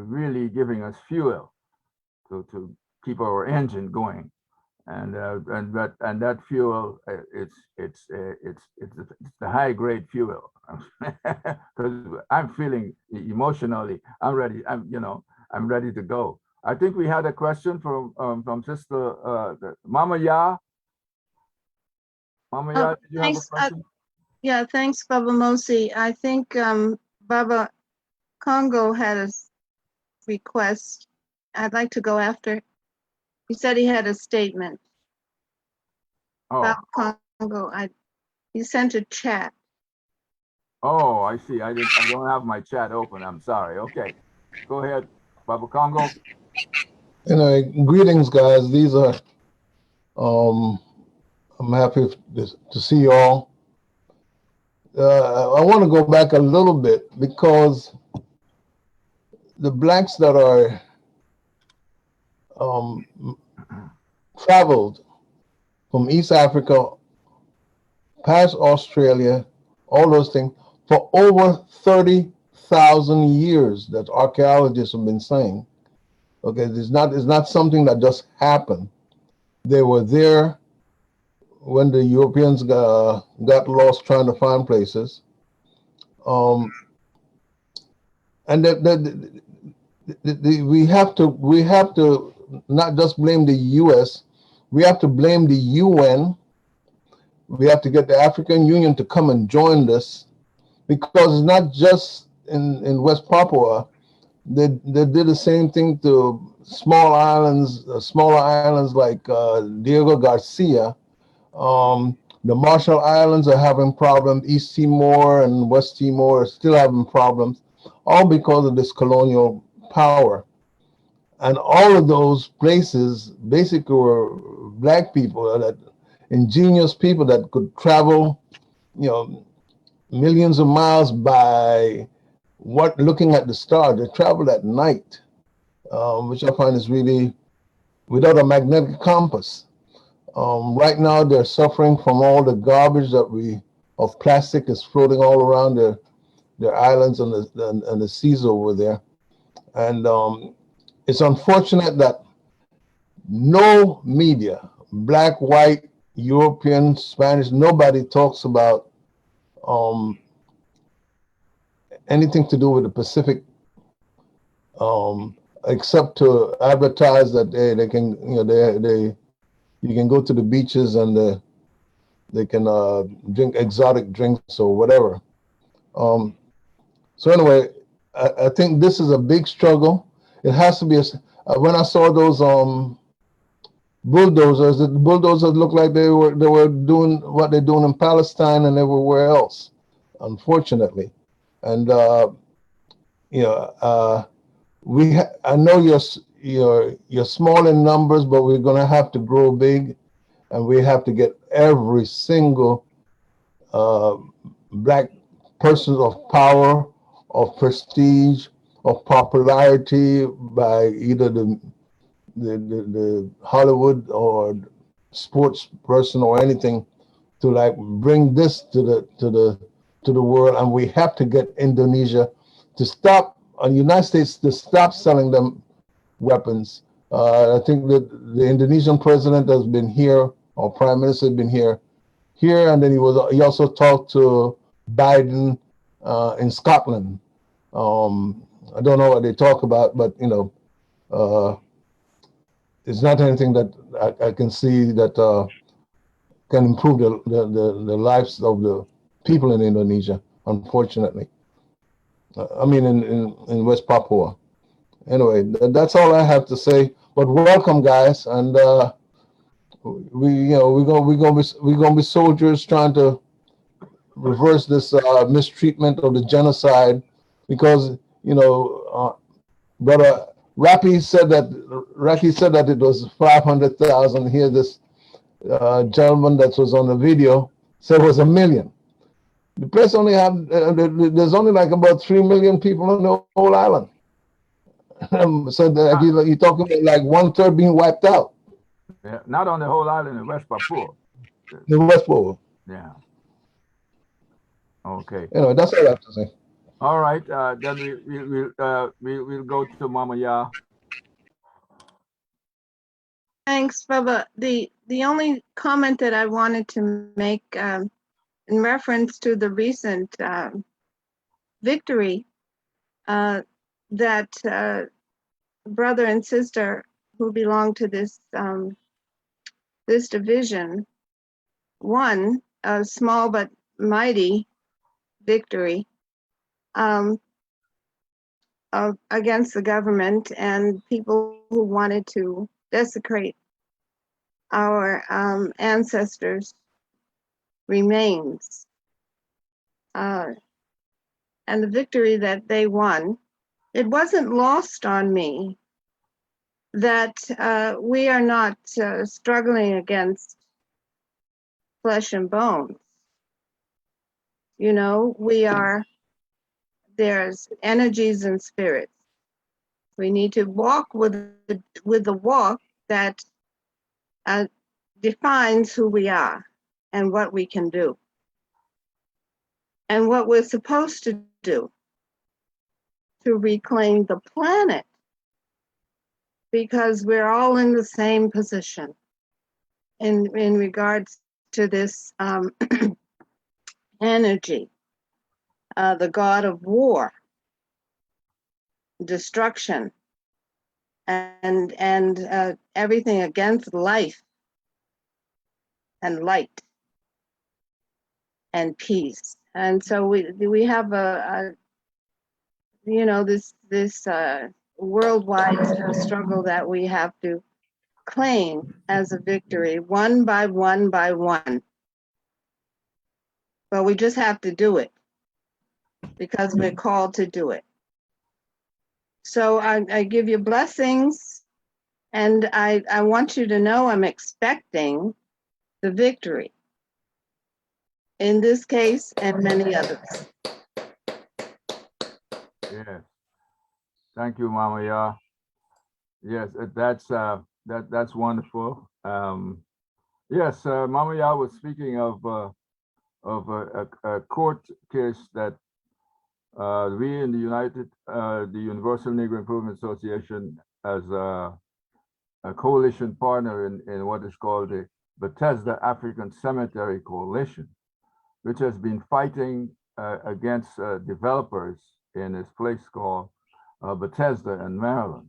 really giving us fuel to keep our engine going, and that fuel, it's the high grade fuel. Because I'm feeling emotionally, I'm ready. I'm ready to go. I think we had a question from Sister Mama Ya. Mama Ya, did you have a question?
Yeah, thanks, Baba Mosi. I think Baba Congo had a request. I'd like to go after. He said he had a statement.
Oh.
Baba Congo, he sent a chat.
Oh, I see. I don't have my chat open. I'm sorry. Okay, go ahead, Baba Congo.
Greetings, guys. These are. I'm happy to see you all. I want to go back a little bit because the blacks that are traveled from East Africa, past Australia, all those things, for over 30,000 years, that archaeologists have been saying. Okay, it's not something that just happened. They were there when the Europeans got lost trying to find places. And we have to not just blame the US, we have to blame the UN. We have to get the African Union to come and join this, because it's not just in West Papua. They did the same thing to smaller islands like Diego Garcia. The Marshall Islands are having problems. East Timor and West Timor are still having problems, all because of this colonial power. And all of those places basically were black people, that ingenious people that could travel, millions of miles by looking at the stars. They traveled at night, which I find is really without a magnetic compass. Right now, they're suffering from all the garbage of plastic is floating all around their islands and the seas over there. And it's unfortunate that no media, black, white, European, Spanish, nobody talks about anything to do with the Pacific, except to advertise that they can, you can go to the beaches and they can drink exotic drinks or whatever. So anyway, I think this is a big struggle. It has to be, when I saw those bulldozers, the bulldozers looked like they were doing what they're doing in Palestine and everywhere else, unfortunately. And I know you're small in numbers, but we're going to have to grow big, and we have to get every single black person of power, of prestige, of popularity by either the Hollywood or sports person or anything to bring this to the world. And we have to get Indonesia to stop, and the United States to stop selling them weapons. I think that the Indonesian president has been here, or prime minister has been here, and then he also talked to Biden in Scotland. I don't know what they talk about, but it's not anything that I can see that can improve the lives of the people in Indonesia, unfortunately. I mean, in West Papua. Anyway, that's all I have to say. But welcome, guys, and we're gonna be soldiers trying to reverse this mistreatment of the genocide, because brother Rafi said that it was 500,000. Here, this gentleman that was on the video said it was 1 million. The press only have there's only like about 3 million people on the whole island. So that you're talking about like 1/3 being wiped out.
Yeah, not on the whole island in West Papua.
The West Papua.
Yeah. Okay.
Anyway, that's all I have to say.
All right. Then we'll go to Mama Ya.
Thanks, Bubba. The only comment that I wanted to make in reference to the recent victory that brother and sister who belong to this this division won a small but mighty victory against the government and people who wanted to desecrate our ancestors' remains. And the victory that they won, it wasn't lost on me that we are not struggling against flesh and bones. You know, there's energies and spirits. We need to walk with the walk that defines who we are and what we can do and what we're supposed to do to reclaim the planet, because we're all in the same position in regards to this energy, the god of war, destruction, and everything against life and light and peace. And so we have this worldwide struggle that we have to claim as a victory, one by one by one. But we just have to do it because we're called to do it. So I give you blessings, and I want you to know I'm expecting the victory in this case and many others.
Yes. Thank you, Mama Ya. Yes, that's wonderful. Yes, Mama Ya was speaking of a court case that we in the Universal Negro Improvement Association, as a coalition partner in what is called the Bethesda African Cemetery Coalition, which has been fighting against developers in this place called Bethesda in Maryland.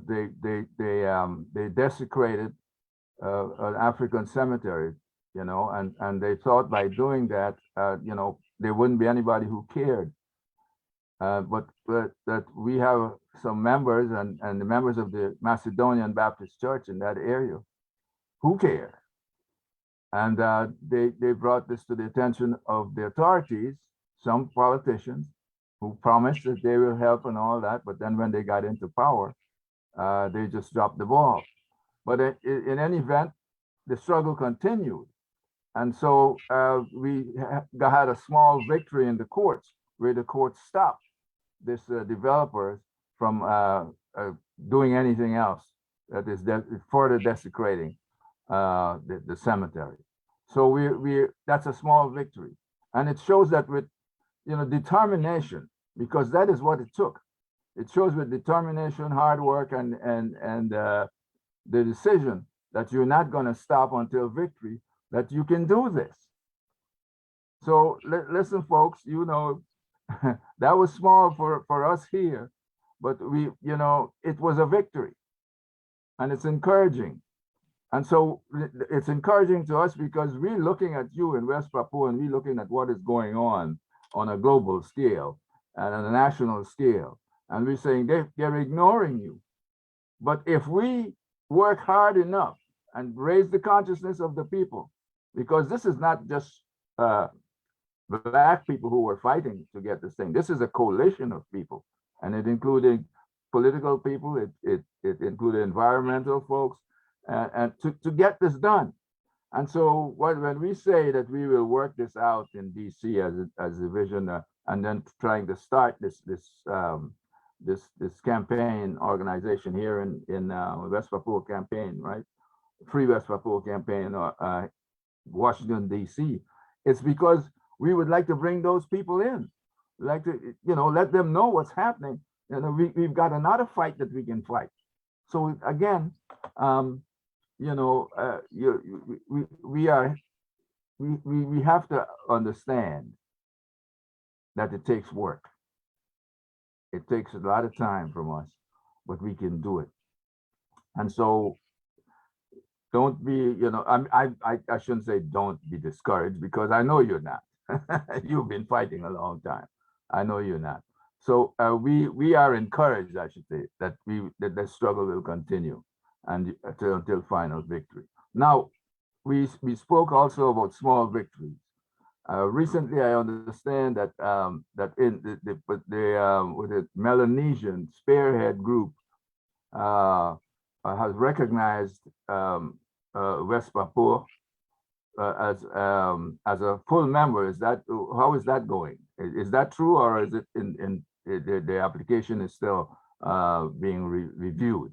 They desecrated an African cemetery, and they thought by doing that, there wouldn't be anybody who cared. But that we have some members and the members of the Macedonian Baptist Church in that area who care. And they brought this to the attention of the authorities, some politicians who promised that they will help and all that, but then when they got into power, they just dropped the ball. But in any event, the struggle continued. And so we had a small victory in the courts, where the courts stopped this developers from doing anything else that is further desecrating the cemetery. So that's a small victory, and it shows that with determination, because that is what it took. It shows with determination, hard work, and the decision that you're not going to stop until victory, that you can do this. So listen, folks, that was small for us here, but it was a victory, and it's encouraging. And so it's encouraging to us because we're looking at you in West Papua, and we're looking at what is going on a global scale and on a national scale. And we're saying they're ignoring you. But if we work hard enough and raise the consciousness of the people, because this is not just Black people who were fighting to get this thing. This is a coalition of people, and it included political people, it included environmental folks, and to get this done. And so when we say that we will work this out in DC as a vision, and then trying to start this campaign organization here in West Papua campaign, right? Free West Papua campaign, Washington DC, it's because we would like to bring those people in, like to, you know, let them know what's happening. You know, we've got another fight that we can fight. So again, you know, we have to understand that it takes work. It takes a lot of time from us, but we can do it. And so don't be, you know, I shouldn't say don't be discouraged, because I know you're not. You've been fighting a long time. I know you're not. So we are encouraged, I should say, that the struggle will continue and until final victory. Now, we spoke also about small victories. Recently, I understand that in the Melanesian Spearhead Group has recognized West Papua as a full member. Is that, how is that going? Is that true, or is it in the application is still being reviewed?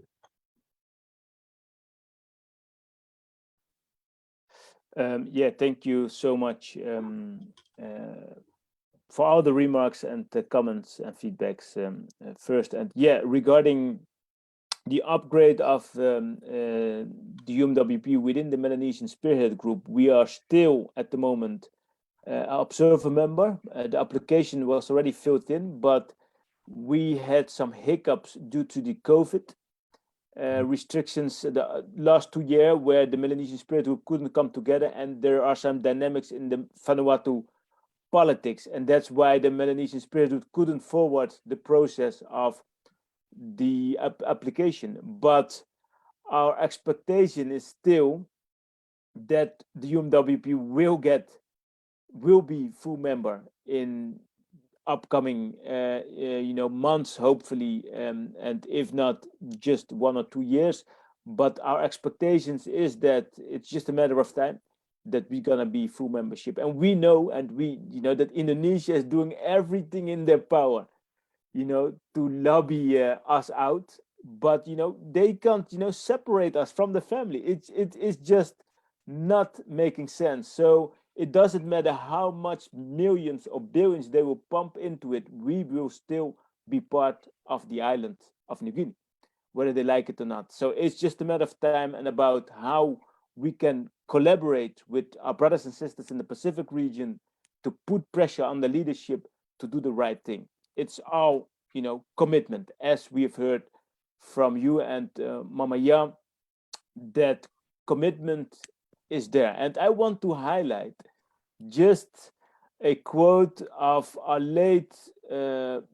Yeah, thank you so much for all the remarks and the comments and feedbacks first. And yeah, regarding the upgrade of the UMWP within the Melanesian Spearhead Group, we are still at the moment observer member. The application was already filled in, but we had some hiccups due to the COVID restrictions the last 2 years, where the Melanesian Spirit Group couldn't come together, and there are some dynamics in the Vanuatu politics, and that's why the Melanesian Spirit Group couldn't forward the process of the application. But our expectation is still that the UMWP will be full member in upcoming months, hopefully, and if not, just 1 or 2 years. But our expectations is that it's just a matter of time that we're gonna be full membership. And we know, that Indonesia is doing everything in their power, to lobby us out. But they can't separate us from the family. It's just not making sense. So it doesn't matter how much millions or billions they will pump into it, we will still be part of the island of New Guinea, whether they like it or not. So it's just a matter of time and about how we can collaborate with our brothers and sisters in the Pacific region to put pressure on the leadership to do the right thing. It's our, commitment, as we have heard from you and Mama Ya, that commitment is there. And I want to highlight just a quote of our late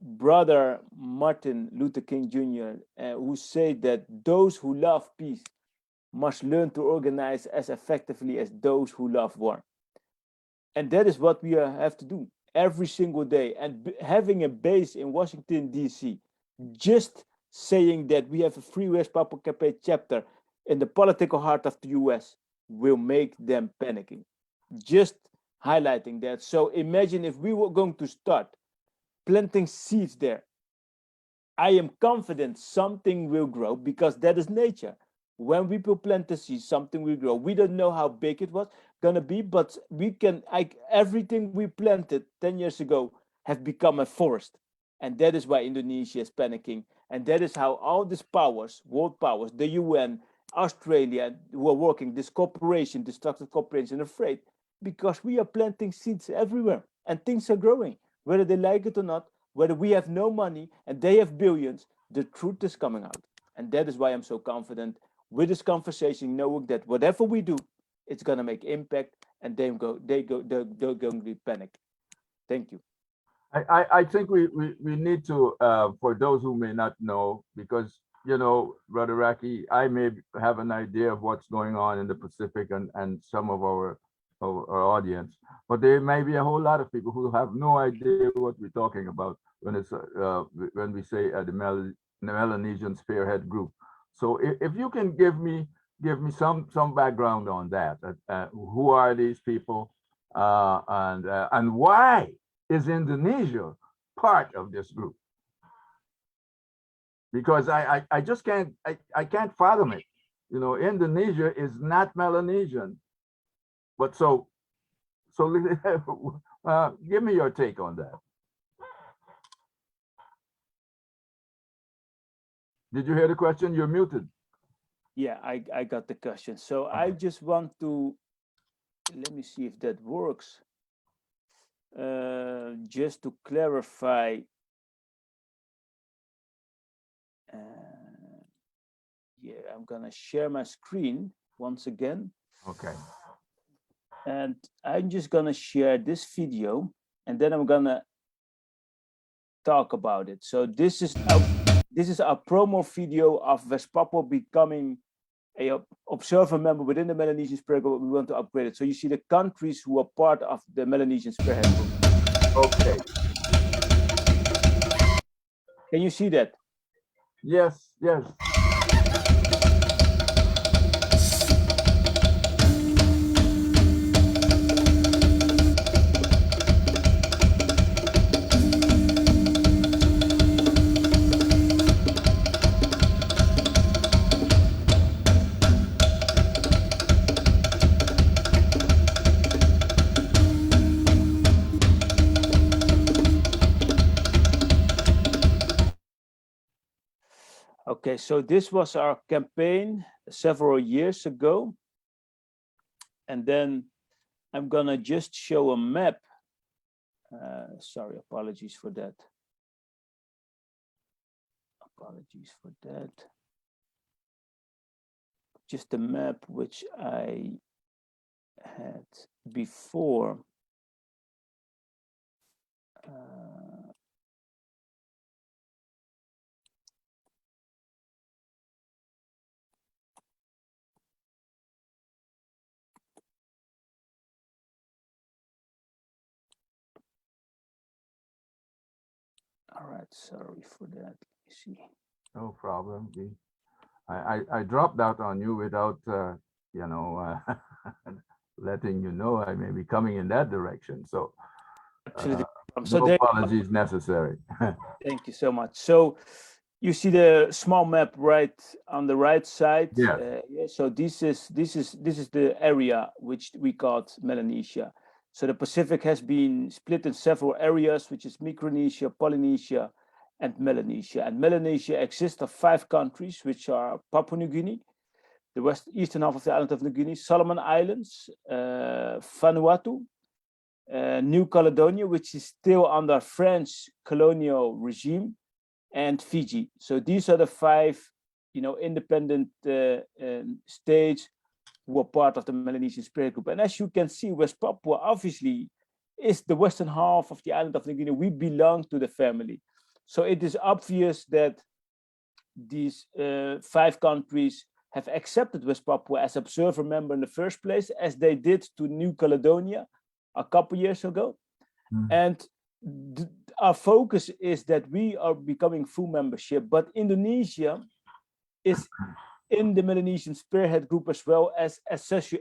brother Martin Luther King Jr., who said that those who love peace must learn to organize as effectively as those who love war. And that is what we have to do every single day. And having a base in Washington, D.C., just saying that we have a Free West Papua Campaign chapter in the political heart of the U.S. will make them panicking. Just highlighting that. So imagine if we were going to start planting seeds there. I am confident something will grow, because that is nature. When we plant the seed, something will grow. We don't know how big it was gonna be, but we can. Everything we planted 10 years ago have become a forest, and that is why Indonesia is panicking. And that is how all these powers, world powers, the UN, Australia, who are working, this cooperation, destructive cooperation, afraid, because we are planting seeds everywhere and things are growing, whether they like it or not, whether we have no money and they have billions, the truth is coming out. And that is why I'm so confident with this conversation, knowing that whatever we do, it's going to make impact, and they're going to be panicked. Thank you.
I think we need to, for those who may not know, because you know, Brother Raki, I may have an idea of what's going on in the Pacific and some of our audience, but there may be a whole lot of people who have no idea what we're talking about when it's when we say the Melanesian Spearhead Group. So if you can give me some background on that, who are these people, and why is Indonesia part of this group? Because I just can't fathom it. You know, Indonesia is not Melanesian, but so give me your take on that. Did you hear the question? You're muted.
Yeah, I got the question. So I just want to, let me see if that works. Just to clarify, yeah, I'm gonna share my screen once again.
Okay.
And I'm just gonna share this video, and then I'm gonna talk about it. So this is a promo video of West Papua becoming a observer member within the Melanesian Spearhead Group. We want to upgrade it. So you see the countries who are part of the Melanesian Spearhead Group.
Okay.
Can you see that?
Yes, yes.
Okay, so this was our campaign several years ago. And then I'm gonna just show a map. Sorry, apologies for that. Apologies for that. Just a map which I had before. All right, sorry for that. Let me see.
No problem. I dropped out on you without, you know, letting you know I may be coming in that direction. So,
so
no apologies necessary.
Thank you so much. So you see the small map right on the right side.
Yeah.
Yeah, so this is the area which we called Melanesia. So the Pacific has been split in several areas, which is Micronesia, Polynesia, and Melanesia. And Melanesia exists of 5 countries, which are Papua New Guinea, the eastern half of the island of New Guinea, Solomon Islands, Vanuatu, New Caledonia, which is still under French colonial regime, and Fiji. So these are the 5, you know, independent states who are part of the Melanesian Spearhead Group. And as you can see, West Papua obviously is the western half of the island of New Guinea. We belong to the family. So it is obvious that these 5 countries have accepted West Papua as observer member in the first place, as they did to New Caledonia a couple years ago. And our focus is that we are becoming full membership, but Indonesia is in the Melanesian Spearhead Group as well as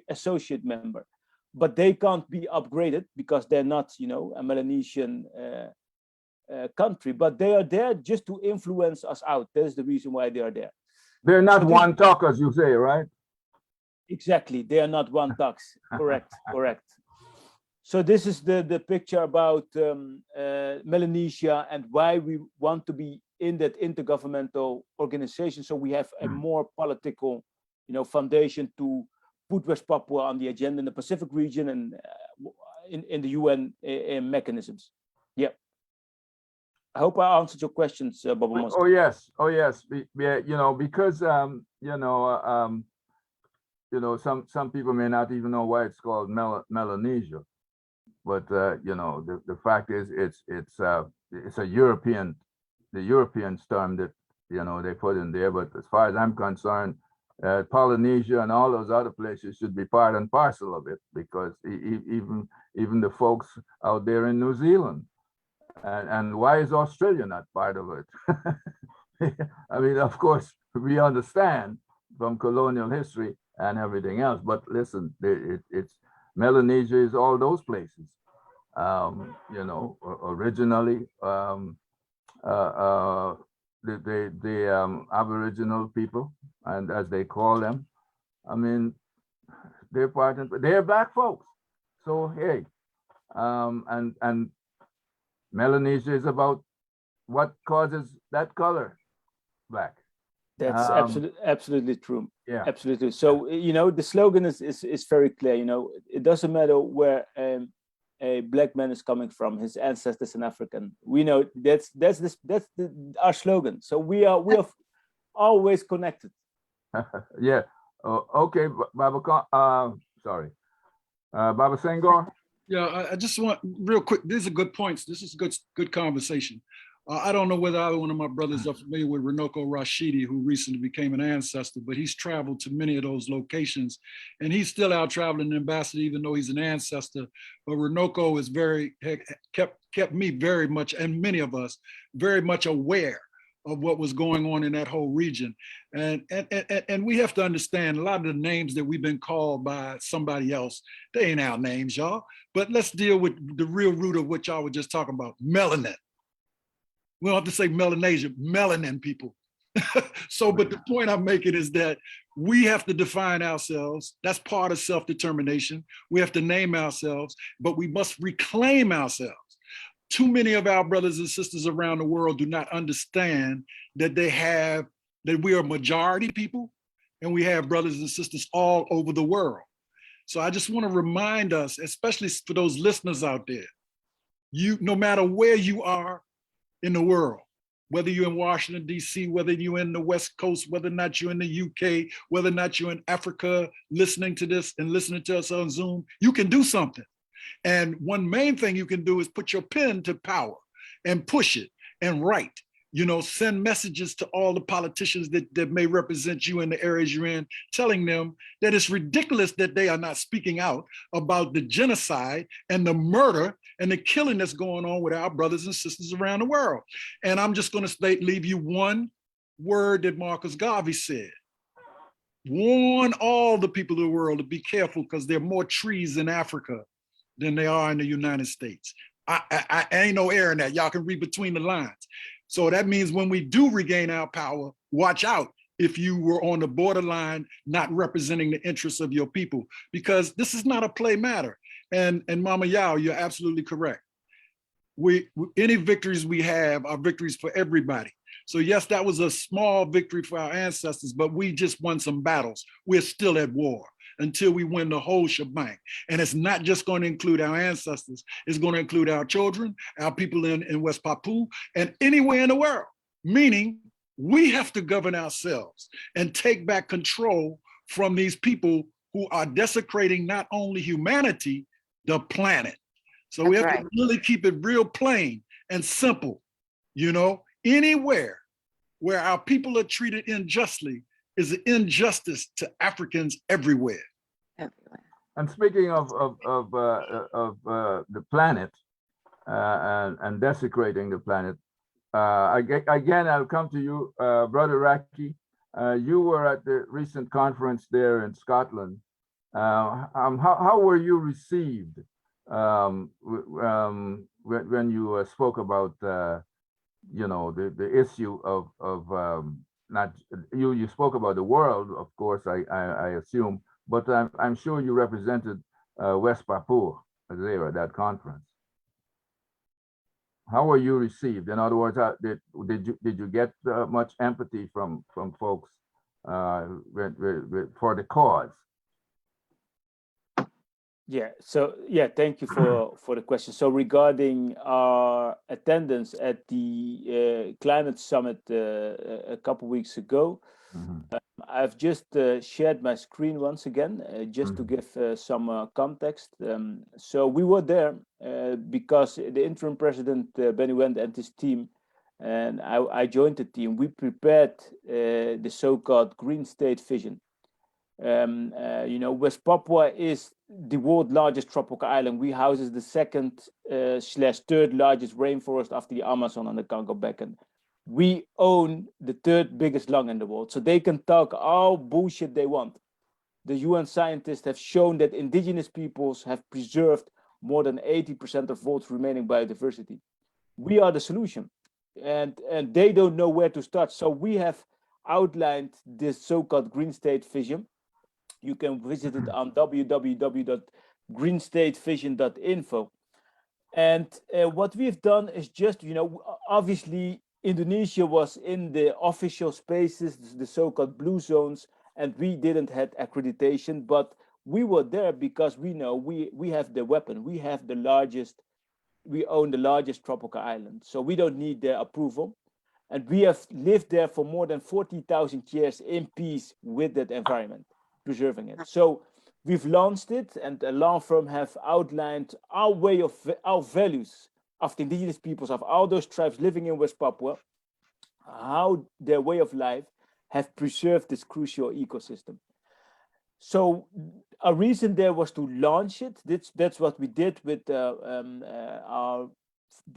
associate member, but they can't be upgraded because they're not, you know, a Melanesian country, but they are there just to influence us out. That's the reason why they are there.
They're not one talk, as you say, right?
Exactly, they are not one tax. Correct, correct. So this is the picture about Melanesia and why we want to be in that intergovernmental organization. So we have a more political, you know, foundation to put West Papua on the agenda in the Pacific region and in the UN mechanisms. Yeah. I hope I answered your questions, Baba Mosi.
Oh yes, oh yes. You know, because you know, some people may not even know why it's called Melanesia. But you know, the fact is, it's a European, the Europeans termed it, you know, they put in there. But as far as I'm concerned, Polynesia and all those other places should be part and parcel of it, because even the folks out there in New Zealand, and why is Australia not part of it? I mean, of course, we understand from colonial history and everything else, but listen, it's Melanesia is all those places. You know, originally, the Aboriginal people, and as they call them, I mean, they're they're black folks. So hey, and Melanesia is about what causes that color, black.
That's absolutely true.
Yeah,
absolutely. So you know, the slogan is very clear. You know, it doesn't matter where a black man is coming from, his ancestors in African. We know that's our slogan. So we are always connected.
Yeah. Okay, Baba. Sorry, Baba Senghor.
Yeah, I just want real quick. These are good points. This is good conversation. I don't know whether either one of my brothers are familiar with Runoko Rashidi, who recently became an ancestor, but he's traveled to many of those locations, and he's still out traveling an ambassador, even though he's an ancestor. But Runoko is kept me very much, and many of us, very much aware of what was going on in that whole region. And we have to understand a lot of the names that we've been called by somebody else, they ain't our names, y'all. But let's deal with the real root of what y'all were just talking about, melanin. We don't have to say Melanesia, melanin people. So, but the point I'm making is that we have to define ourselves. That's part of self-determination. We have to name ourselves, but we must reclaim ourselves. Too many of our brothers and sisters around the world do not understand that that we are majority people, and we have brothers and sisters all over the world. So I just want to remind us, especially for those listeners out there, no matter where you are in the world, whether you're in Washington, D.C., whether you're in the West Coast, whether or not you're in the UK, whether or not you're in Africa, listening to this and listening to us on Zoom, you can do something. And one main thing you can do is put your pen to power and push it and write. You know, send messages to all the politicians that may represent you in the areas you're in, telling them that it's ridiculous that they are not speaking out about the genocide and the murder and the killing that's going on with our brothers and sisters around the world. And I'm just going to leave you one word that Marcus Garvey said. Warn all the people of the world to be careful, because there are more trees in Africa than there are in the United States. I ain't no air in that. Y'all can read between the lines. So that means when we do regain our power, watch out if you were on the borderline, not representing the interests of your people, because this is not a play matter. And Mama Yao, you're absolutely correct. Any victories we have are victories for everybody. So yes, that was a small victory for our ancestors, but we just won some battles. We're still at war until we win the whole shebang. And it's not just going to include our ancestors, it's going to include our children, our people in West Papua, and anywhere in the world. Meaning, we have to govern ourselves and take back control from these people who are desecrating not only humanity, the planet. So we have to really keep it real plain and simple. You know, anywhere where our people are treated unjustly is an injustice to Africans everywhere.
And speaking of the planet and desecrating the planet, again, I'll come to you, Brother Raki. You were at the recent conference there in Scotland. How were you received when you spoke about you know, the issue of not you spoke about the world, of course, I assume, but I'm sure you represented West Papua there at that conference. How were you received? In other words, did you get much empathy from folks for the cause?
Yeah, so yeah, thank you for the question. So regarding our attendance at the climate summit a couple weeks ago, I've just shared my screen once again, just to give some context. So we were there because the interim president, Benny Wend, and his team and I joined the team. We prepared the so-called Green State Vision. West Papua is the world's largest tropical island. We houses the second / third largest rainforest after the Amazon and the Congo Basin. We own the third biggest lung in the world, so they can talk all bullshit they want. The UN scientists have shown that indigenous peoples have preserved more than 80% of world's remaining biodiversity. We are the solution, and they don't know where to start. So we have outlined this so-called Green State Vision. You can visit it on www.greenstatevision.info. And what we've done is just, obviously Indonesia was in the official spaces, the so-called blue zones, and we didn't have accreditation, but we were there because we know we have the weapon. We own the largest tropical island, so we don't need their approval. And we have lived there for more than 40,000 years in peace with that environment, preserving it. So we've launched it, and a law firm have outlined our values of the indigenous peoples, of all those tribes living in West Papua, how their way of life have preserved this crucial ecosystem. So a reason there was to launch it. That's what we did with our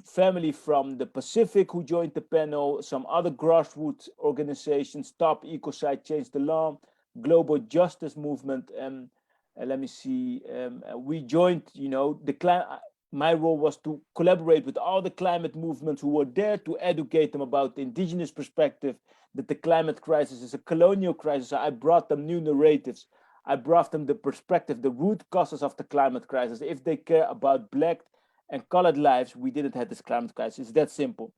family from the Pacific who joined the panel, some other grassroots organizations, Stop Ecocide Change the Law, Global Justice Movement, and let me see, we joined, my role was to collaborate with all the climate movements who were there to educate them about the indigenous perspective, that the climate crisis is a colonial crisis. I brought them new narratives. I brought them the perspective, the root causes of the climate crisis. If they care about Black and colored lives, we didn't have this climate crisis. It's that simple.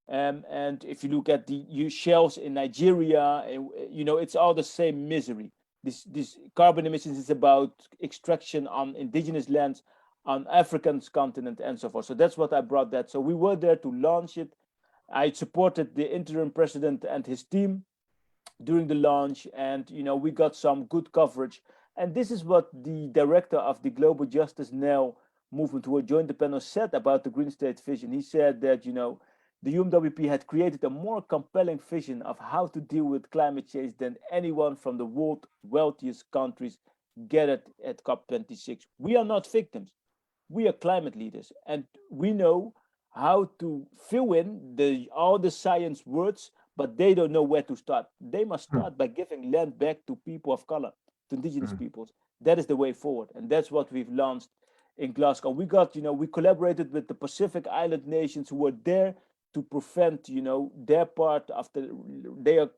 And if you look at the shells in Nigeria, it's all the same misery. This carbon emissions is about extraction on indigenous lands, on African continent, and so forth. So that's what I brought that. So we were there to launch it. I supported the interim president and his team during the launch, and we got some good coverage. And this is what the director of the Global Justice Now movement, who joined the panel, said about the Green State Vision. He said that the UMWP had created a more compelling vision of how to deal with climate change than anyone from the world's wealthiest countries gathered at COP26. We are not victims. We are climate leaders, and we know how to fill in all the science words, but they don't know where to start. They must start by giving land back to people of color, to indigenous peoples. That is the way forward, and that's what we've launched in Glasgow. We collaborated with the Pacific Island nations who were there to prevent, their part of they are,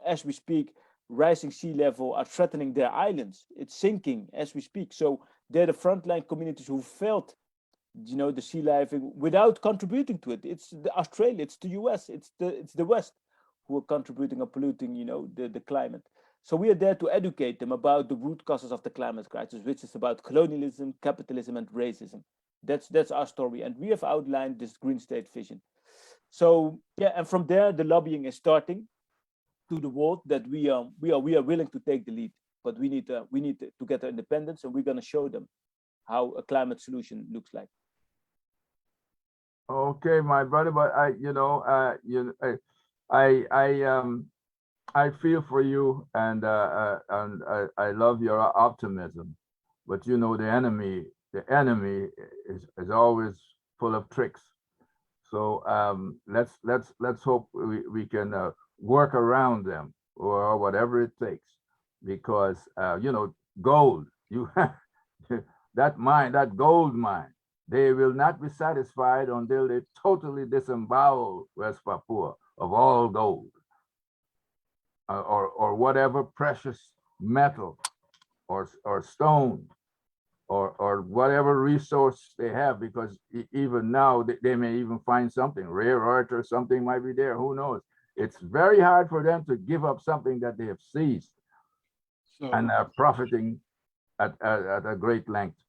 as we speak, rising sea level are threatening their islands. It's sinking as we speak. So they're the frontline communities who felt, the sea living without contributing to it. It's Australia, it's the US, it's the West who are contributing or polluting, the climate. So we are there to educate them about the root causes of the climate crisis, which is about colonialism, capitalism, and racism. That's our story, and we have outlined this Green State Vision. So yeah, and from there the lobbying is starting to the world that we are willing to take the lead, but we need to get our independence, and we're going to show them how a climate solution looks like.
Okay, my brother, but I feel for you, and I love your optimism, but the enemy is always full of tricks. So let's hope we can work around them, or whatever it takes, because gold, that gold mine, they will not be satisfied until they totally disembowel West Papua of all gold, or whatever precious metal or stone or whatever resource they have, because even now they may even find something rare earth or something might be there. Who knows? It's very hard for them to give up something that they have seized and are profiting at a great length.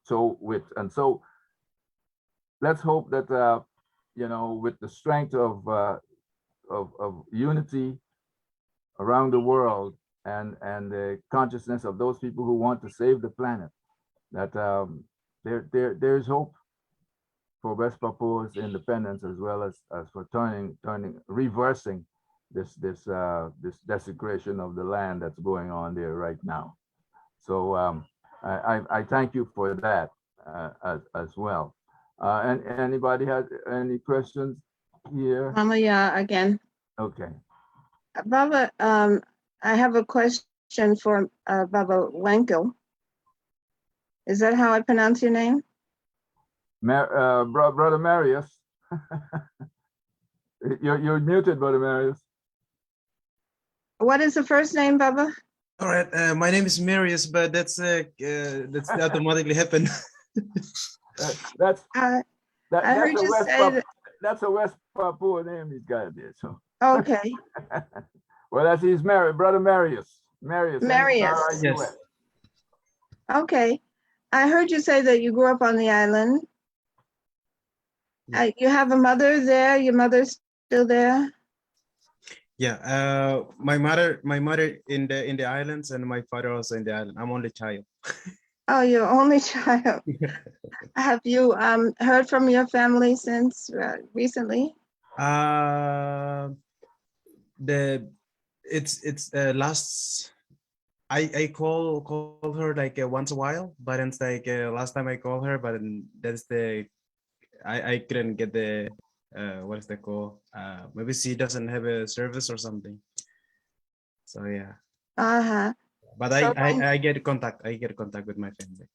So let's hope that with the strength of unity around the world and the consciousness of those people who want to save the planet, that there's hope. for West Papua's independence, as well as for reversing this desecration of the land that's going on there right now. So I thank you for that as well. And anybody has any questions here?
Mama, yeah, again.
Okay.
Baba, I have a question for Baba Wenkel. Is that how I pronounce your name?
Brother Marius. You're muted, Brother Marius.
What is the first name, Baba?
All right, my name is Marius, but that's automatically happen.
That's
I heard you say that.
That's a West Papua name he's got there. So
Okay.
well, that's his Brother Marius. Marius.
Marius.
Yes.
Okay. I heard you say that you grew up on the island. You have a mother there. Your mother's still there.
Yeah, my mother in the islands, and my father also in the island. I'm only child.
Oh, your only child. Have you heard from your family since recently?
It's last. I call her like once a while, but it's like last time I called her, but that's the I couldn't get the what is the call? Maybe she doesn't have a service or something. So yeah.
Uh-huh.
But
So
I get contact. I get contact with my family.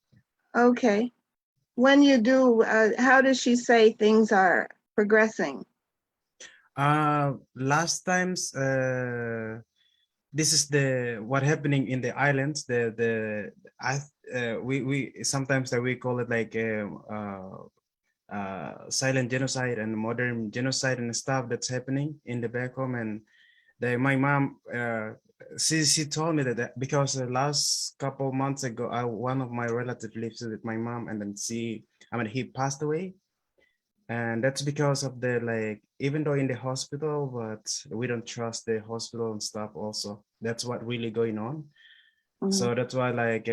Okay. When you do, how does she say things are progressing?
Last times, this is what happening in the islands. We sometimes that we call it like silent genocide and modern genocide and stuff that's happening in the back home. And my mom, she told me that because the last couple months ago, one of my relatives lives with my mom, and then he passed away. And that's because of the, like, even though in the hospital, but we don't trust the hospital and stuff also. That's what really going on. So that's why, like,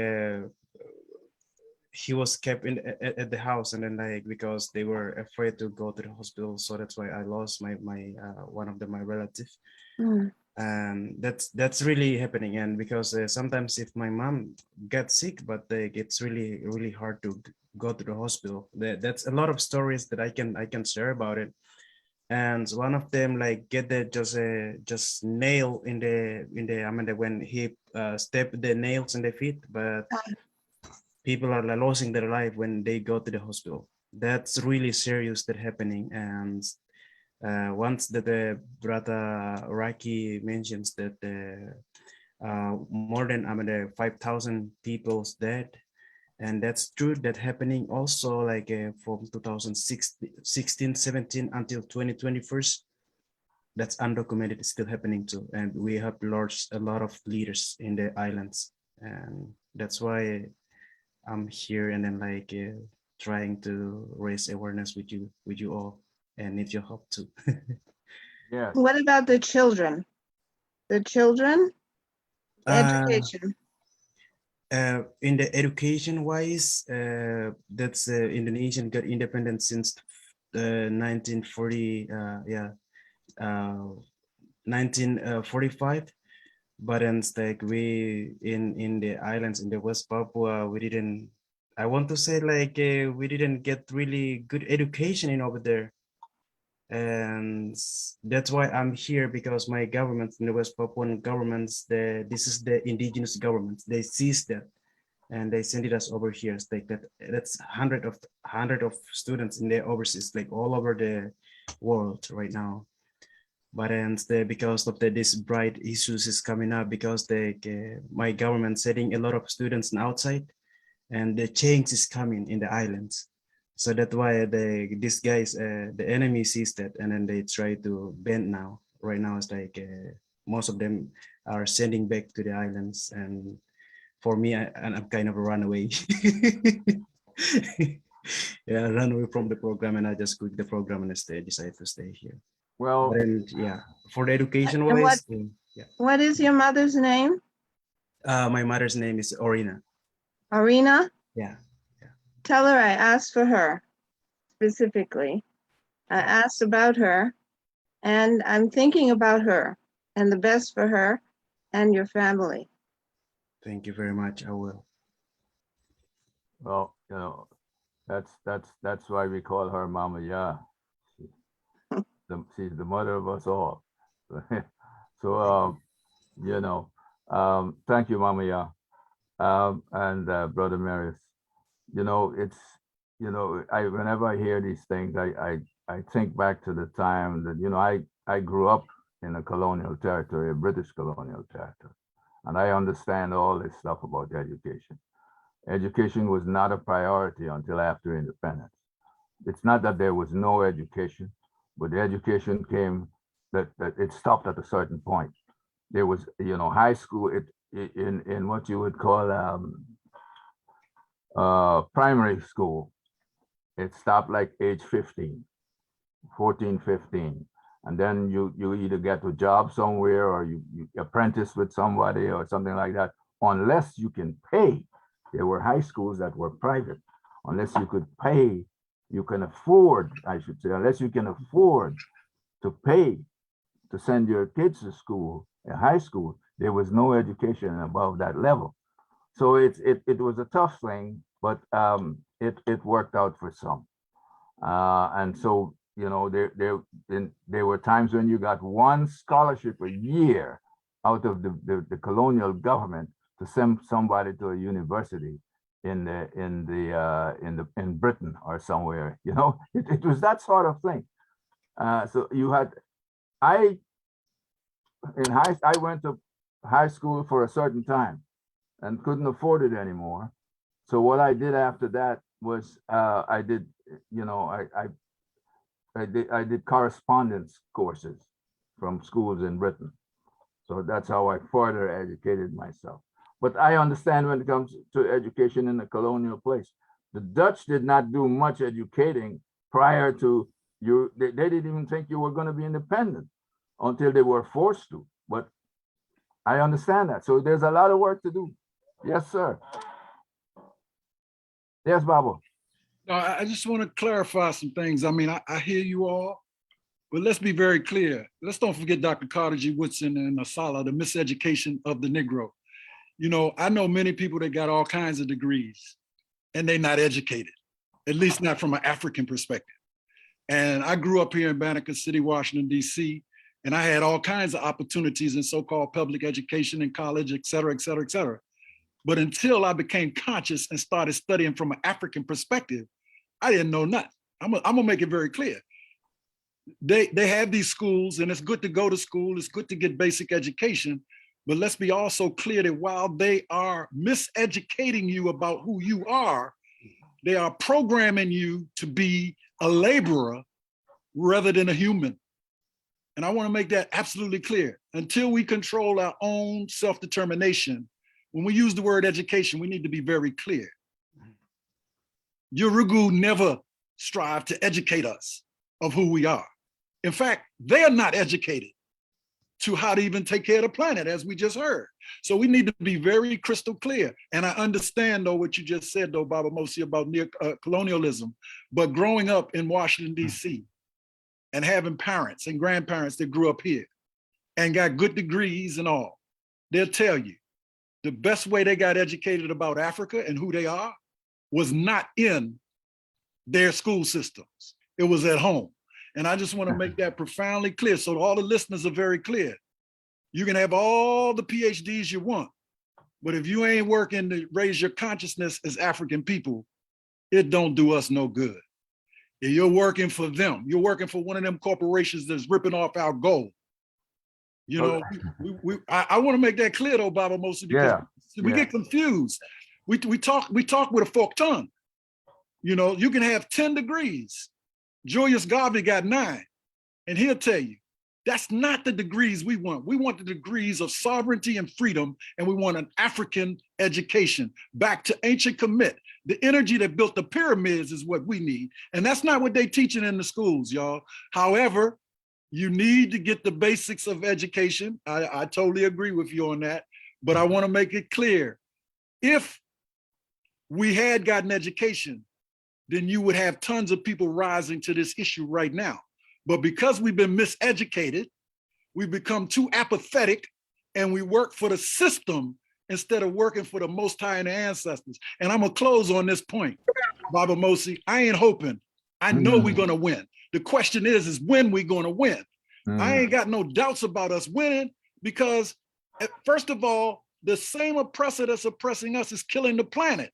he was kept at the house, and then, like, because they were afraid to go to the hospital. So that's why I lost my one of my relatives. And that's really happening. And because sometimes if my mom gets sick, but it's really hard to go to the hospital. That's a lot of stories that I can share about it. And one of them, like, get the just nail in the I mean, when he stepped the nails in the feet, but people are losing their life when they go to the hospital. That's really serious that happening. And once that the brother Raki mentions that more than 5,000 people's dead, and that's true, that happening also, like from 2016, 17 until 2021. That's undocumented, it's still happening too. And we have lost a lot of leaders in the islands, and that's why I'm here, and then, like, trying to raise awareness with you all, and need your help too.
Yeah.
What about the children? The children? Education.
In the education wise, that's Indonesian got independence since 1940. 1945. But it's like we in the islands in the West Papua, we didn't. I want to say, like, we didn't get really good education in over there. And that's why I'm here, because my government in the West Papuan governments, this is the indigenous government, they seized that and they sent us over here. It's like that's hundred of students in the overseas, like all over the world right now. But because of this bright issues is coming up, because my government setting a lot of students outside, and the change is coming in the islands. So that's why these guys, the enemy sees that, and then they try to bend now. Right now, it's like most of them are sending back to the islands, and for me, I'm kind of a runaway. Yeah, I run away from the program, and I just quit the program and decided to stay here.
Well,
yeah, for the education wise, yeah.
What is your mother's name?
My mother's name is Orina.
Arena?
Yeah.
Tell her I asked for her specifically. I asked about her, and I'm thinking about her and the best for her and your family.
Thank you very much. I will.
Well, you know, that's why we call her Mama Ya. She's the mother of us all. So, you know, thank you, Mama Ya, and Brother Marius. You know, it's, you know, whenever I hear these things, I think back to the time that, you know, I grew up in a colonial territory, a British colonial territory, and I understand all this stuff about education. Education was not a priority until after independence. It's not that there was no education, but the education came that it stopped at a certain point. There was, you know, high school in what you would call primary school. It stopped like age 15, 14, 15. And then you either get a job somewhere or you apprentice with somebody or something like that, unless you can pay. There were high schools that were private. Unless you could pay, you can afford, I should say, unless you can afford to pay to send your kids to school, high school, there was no education above that level. So it was a tough thing, but it worked out for some. And so, you know, there were times when you got one scholarship a year out of the colonial government to send somebody to a university in Britain or somewhere. You know, it was that sort of thing. So you had, I went to high school for a certain time and couldn't afford it anymore. So what I did after that was I did correspondence courses from schools in Britain. So that's how I further educated myself. But I understand when it comes to education in a colonial place, the Dutch did not do much educating prior to you. They didn't even think you were going to be independent until they were forced to. But I understand that. So there's a lot of work to do. Yes, sir. Yes, Babu.
No, I just want to clarify some things. I mean, I hear you all, but let's be very clear. Let's don't forget Dr. Carter G. Woodson and Asala, the miseducation of the Negro. You know, I know many people that got all kinds of degrees and they're not educated, at least not from an African perspective. And I grew up here in Banneker City, Washington, D.C., and I had all kinds of opportunities in so-called public education in college, et cetera, et cetera, et cetera. But until I became conscious and started studying from an African perspective, I didn't know nothing. I'm gonna make it very clear. They have these schools, and it's good to go to school, it's good to get basic education, but let's be also clear that while they are miseducating you about who you are, they are programming you to be a laborer rather than a human. And I want to make that absolutely clear. Until we control our own self-determination, when we use the word education, we need to be very clear. Yurugu never strive to educate us of who we are. In fact, they are not educated to how to even take care of the planet, as we just heard. So we need to be very crystal clear. And I understand, though, what you just said, though, Baba Mosi, about colonialism. But growing up in Washington, D.C., and having parents and grandparents that grew up here and got good degrees and all, they'll tell you the best way they got educated about Africa and who they are was not in their school systems. It was at home. And I just want to make that profoundly clear so all the listeners are very clear. You can have all the PhDs you want, but if you ain't working to raise your consciousness as African people, it don't do us no good. If you're working for them, you're working for one of them corporations that's ripping off our gold. You know, I want to make that clear though, Baba Mosi, because we get confused. We talk with a forked tongue. You know, you can have 10 degrees. Julius Garvey got 9, and he'll tell you, that's not the degrees we want. We want the degrees of sovereignty and freedom, and we want an African education. Back to ancient Kemet. The energy that built the pyramids is what we need. And that's not what they're teaching in the schools, y'all. However, you need to get the basics of education. I totally agree with you on that, but I want to make it clear. If we had gotten education, then you would have tons of people rising to this issue right now. But because we've been miseducated, we've become too apathetic, and we work for the system instead of working for the Most High and the ancestors. And I'm gonna close on this point, Baba Mosi. I ain't hoping. I know we're gonna win. The question is when we gonna win? I ain't got no doubts about us winning because, first of all, the same oppressor that's oppressing us is killing the planet.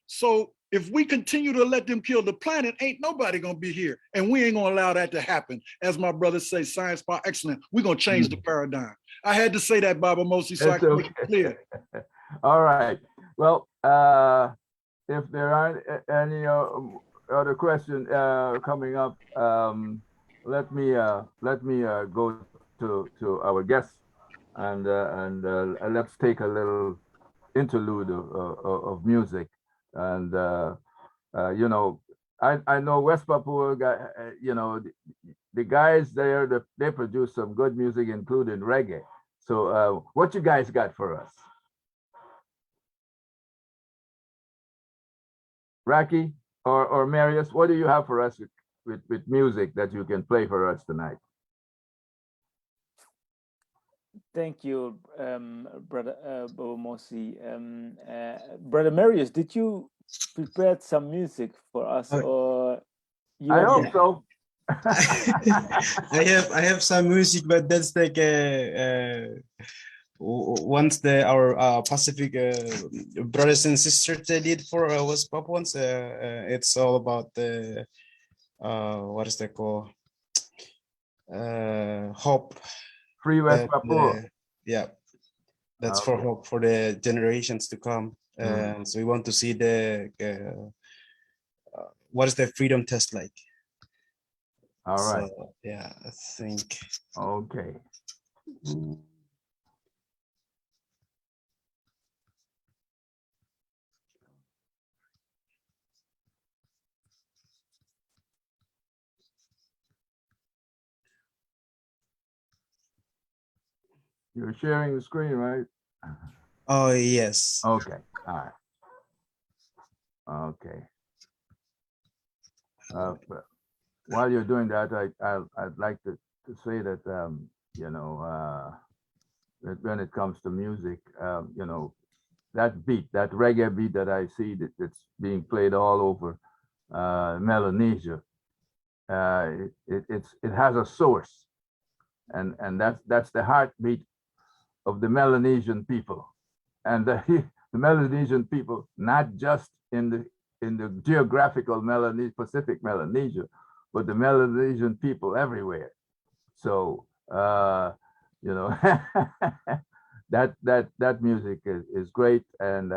So if we continue to let them kill the planet, ain't nobody gonna be here. And we ain't gonna allow that to happen. As my brothers say, science by excellence, we're gonna change the paradigm. I had to say that, Baba Mosi, so I can make it clear.
All right. Well, if there aren't any other questions coming up, let me go to our guests and let's take a little interlude of music. And you know, I know West Papua, you know, the guys there, they produce some good music, including reggae. So what you guys got for us? Raki or Marius, what do you have for us with music that you can play for us tonight?
Thank you, Brother Baba Mosi. Brother Marius, did you prepare some music for us, or you
I hope so.
I have some music, but that's like once our Pacific brothers and sisters they did for West Papuans. It's all about the what is that called? Hope.
Free West Papua.
Yeah, that's for hope for the generations to come. So we want to see the what is the freedom test like?
All right.
So, yeah, I think.
Okay. You're sharing the screen, right?
Oh, yes.
Okay. All right. Okay. While you're doing that, I'd like to say that you know that when it comes to music, you know, that beat, that reggae beat that I see that's being played all over Melanesia, it has a source, and that's the heartbeat of the Melanesian people, and the Melanesian people, not just in the geographical Pacific Melanesia, but the Melanesian people everywhere. So you know, that music is great, and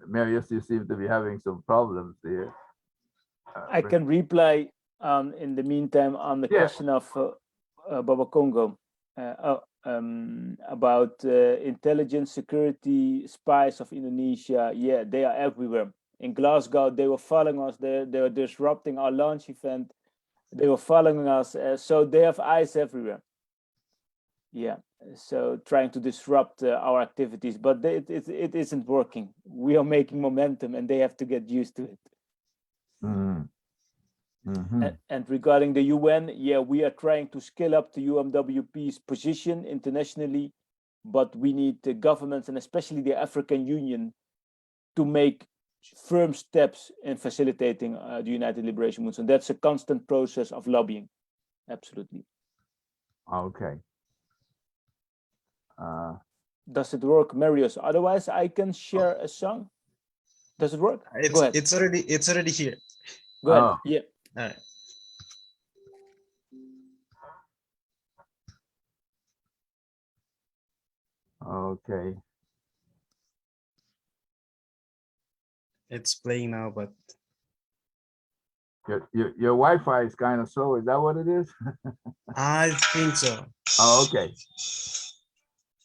Marius, you seem to be having some problems there.
I can reply in the meantime on the question of Baba Congo about intelligence, security, spies of Indonesia. Yeah, they are everywhere. In Glasgow, they were following us. They were disrupting our launch event. They were following us. So they have eyes everywhere. Yeah, so trying to disrupt our activities, but it isn't working. We are making momentum, and they have to get used to it. And regarding the UN, yeah, we are trying to scale up the UMWP's position internationally, but we need the governments and especially the African Union to make firm steps in facilitating the United Liberation Movement. And that's a constant process of lobbying. Absolutely.
Okay.
Does it work, Marius? Otherwise, I can share a song. Does it work? Go ahead.
It's already here.
Go ahead. Yeah.
All right.
Okay.
It's playing now, but
your Wi-Fi is kind of slow. Is that what it is?
I think so.
Oh, okay.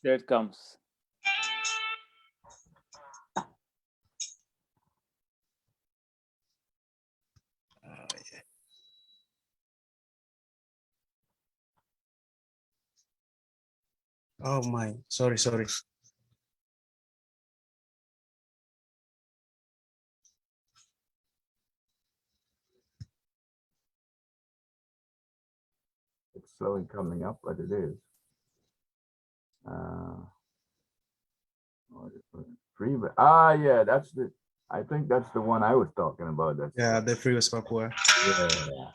There it comes.
Oh my, sorry.
slow in coming up, but it is. Free, yeah, that's the. I think that's the one I was talking about. That's
Yeah, the Free West Papua.
yeah.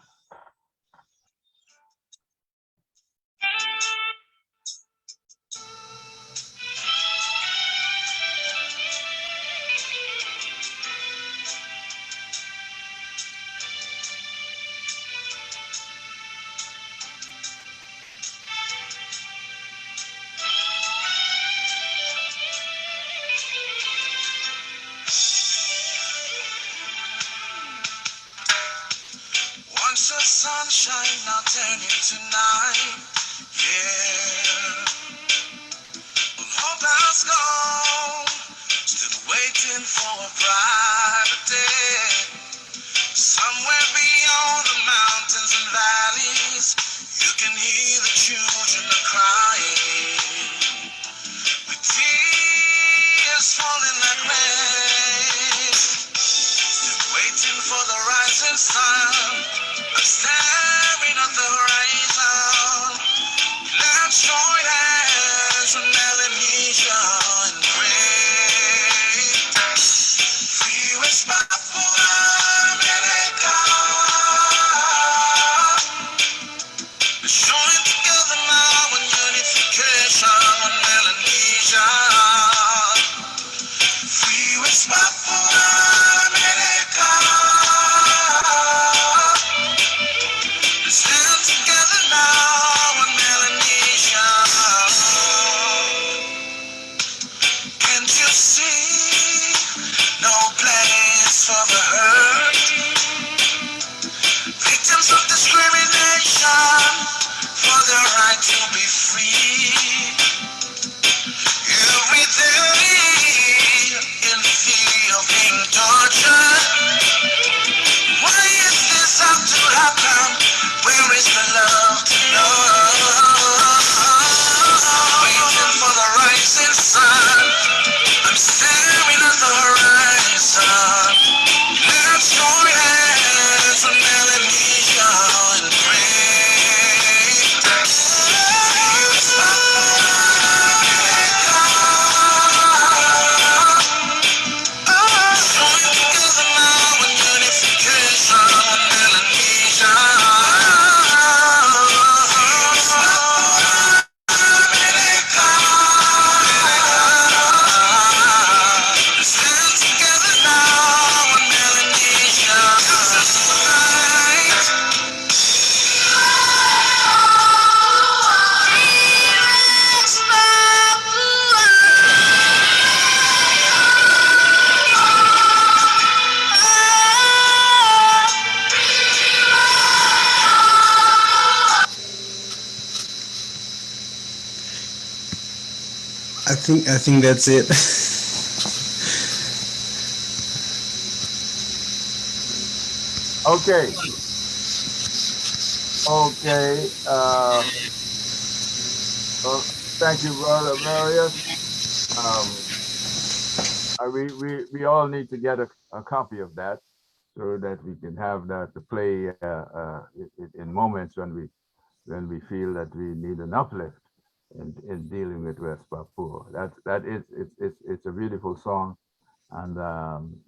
Once the sunshine now turning to night, yeah. When hope has gone, still waiting for a brighter day. Somewhere beyond the mountains and valleys, you can hear the children are crying, with tears falling like rain. Still waiting for the rising sun. I'm staring at the horizon. Let's join hands with Melanesia and pray. Free West Papua, America. Let's join together now in unification with Melanesia. Free West Papua, America. Stand together now in Melanesia. Can't you see? No place for the hurt. Victims of discrimination for the right to be free. Every day in fear of being tortured. Why is this have to happen? Where is the love to love? Waiting for the rising sun. I'm staring at the horizon. Let's join hands with Melanesia and pray. Free join together now in unification with Melanesia. Stand together now in Melanesia.
I think that's it.
Okay. Okay. Well, thank you, Brother Marius. We all need to get a copy of that so that we can have that to play in moments when we feel that we need an uplift in dealing with West Papua. It's a beautiful song, and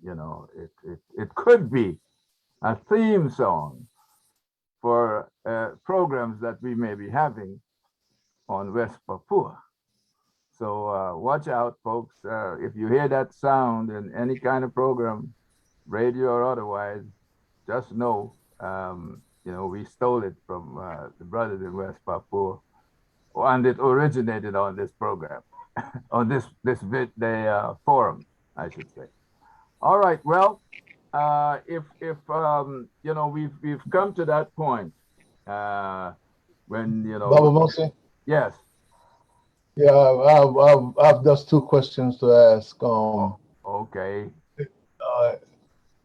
you know, it could be a theme song for programs that we may be having on West Papua. So watch out, folks. If you hear that sound in any kind of program, radio or otherwise, just know, you know, we stole it from the brothers in West Papua, and it originated on this program, on this forum, I should say. All right. Well, if you know, we've come to that point when, you know.
Baba Mose?
Yes.
Yeah, I've just two questions to ask.
Okay.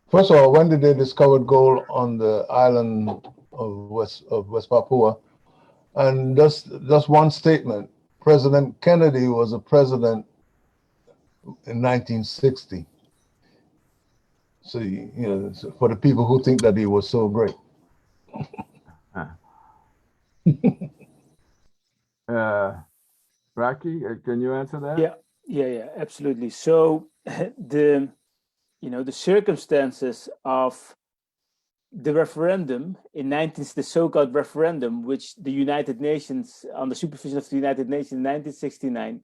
First of all, when did they discover gold on the island of West Papua? And just one statement: President Kennedy was a president in 1960. So you know, for the people who think that he was so great.
Rocky, can you answer that?
Yeah, absolutely. So the circumstances of the referendum the so-called referendum, which the United Nations, on the supervision of the United Nations in 1969,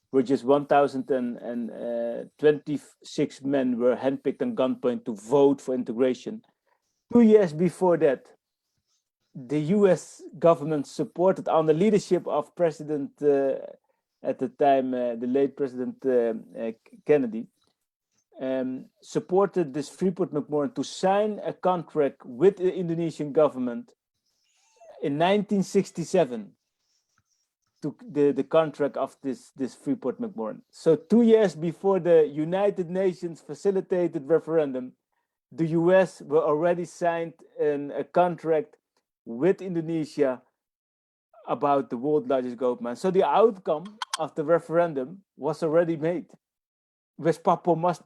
where just 1,026 men were handpicked on gunpoint to vote for integration. 2 years before that, the US government supported, on the leadership of President, at the time, the late President Kennedy, supported this Freeport-McMoRan to sign a contract with the Indonesian government in 1967. The contract of this Freeport-McMoRan. So 2 years before the United Nations facilitated referendum, the US were already signed a contract with Indonesia about the world's largest gold mine. So the outcome of the referendum was already made. West Papua must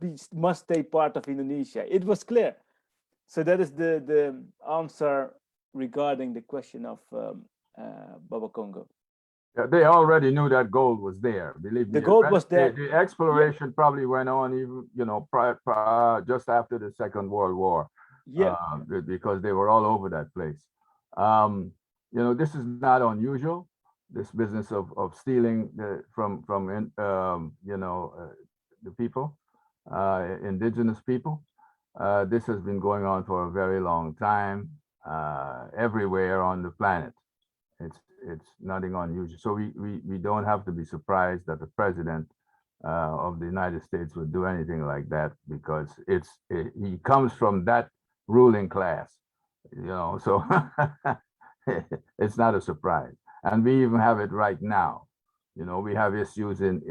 stay part of Indonesia. It was clear. So that is the answer regarding the question of Baba Congo.
Yeah, they already knew that gold was there. Believe me.
The gold was there.
The exploration probably went on even, just after the Second World War.
Yeah.
Because they were all over that place. This is not unusual. This business of stealing from the people, indigenous people. This has been going on for a very long time, everywhere on the planet. It's nothing unusual. So we don't have to be surprised that the president of the United States would do anything like that, because he comes from that ruling class, so it's not a surprise. And we even have it right now. We have issues in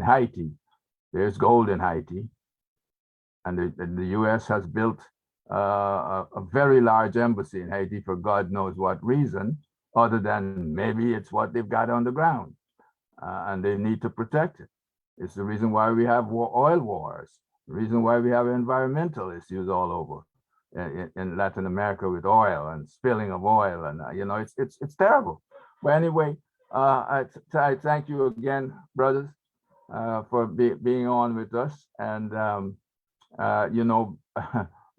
Haiti. There's gold in Haiti, and the US has built a very large embassy in Haiti for God knows what reason, other than maybe it's what they've got on the ground, and they need to protect it. It's the reason why we have oil wars, the reason why we have environmental issues all over in Latin America with oil and spilling of oil, and it's terrible. But anyway, I thank you again, brothers, for being on with us. And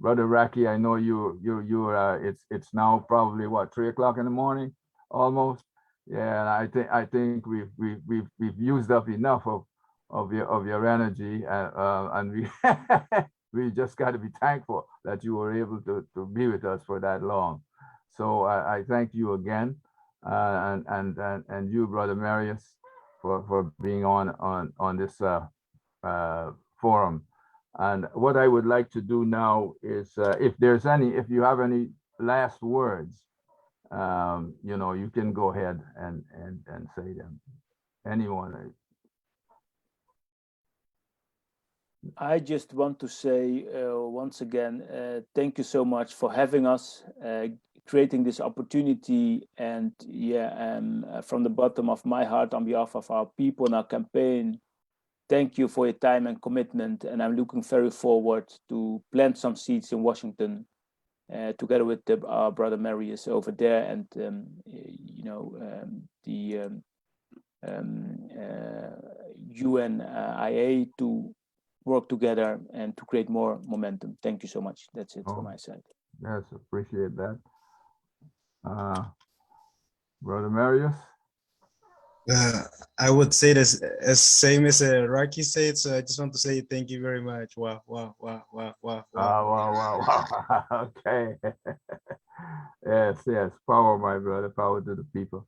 Brother Raki, I know you it's now probably what, 3 o'clock in the morning almost. Yeah, and I think we've used up enough of your energy, and we we just got to be thankful that you were able to be with us for that long. So I thank you again, and you, Brother Marius, for being on this forum. And what I would like to do now is, if you have any last words, you can go ahead and say them. Anyone?
I just want to say once again, thank you so much for having us, creating this opportunity, and from the bottom of my heart, on behalf of our people and our campaign, thank you for your time and commitment, and I'm looking very forward to plant some seeds in Washington, together with our brother Marius over there, and the UNIA, to work together and to create more momentum. Thank you so much. That's it from my side.
Yes, appreciate that. Brother Marius?
I would say this as same as Raki said, so I just want to say thank you very much. Wow.
Okay. Yes, power, my brother, power to the people.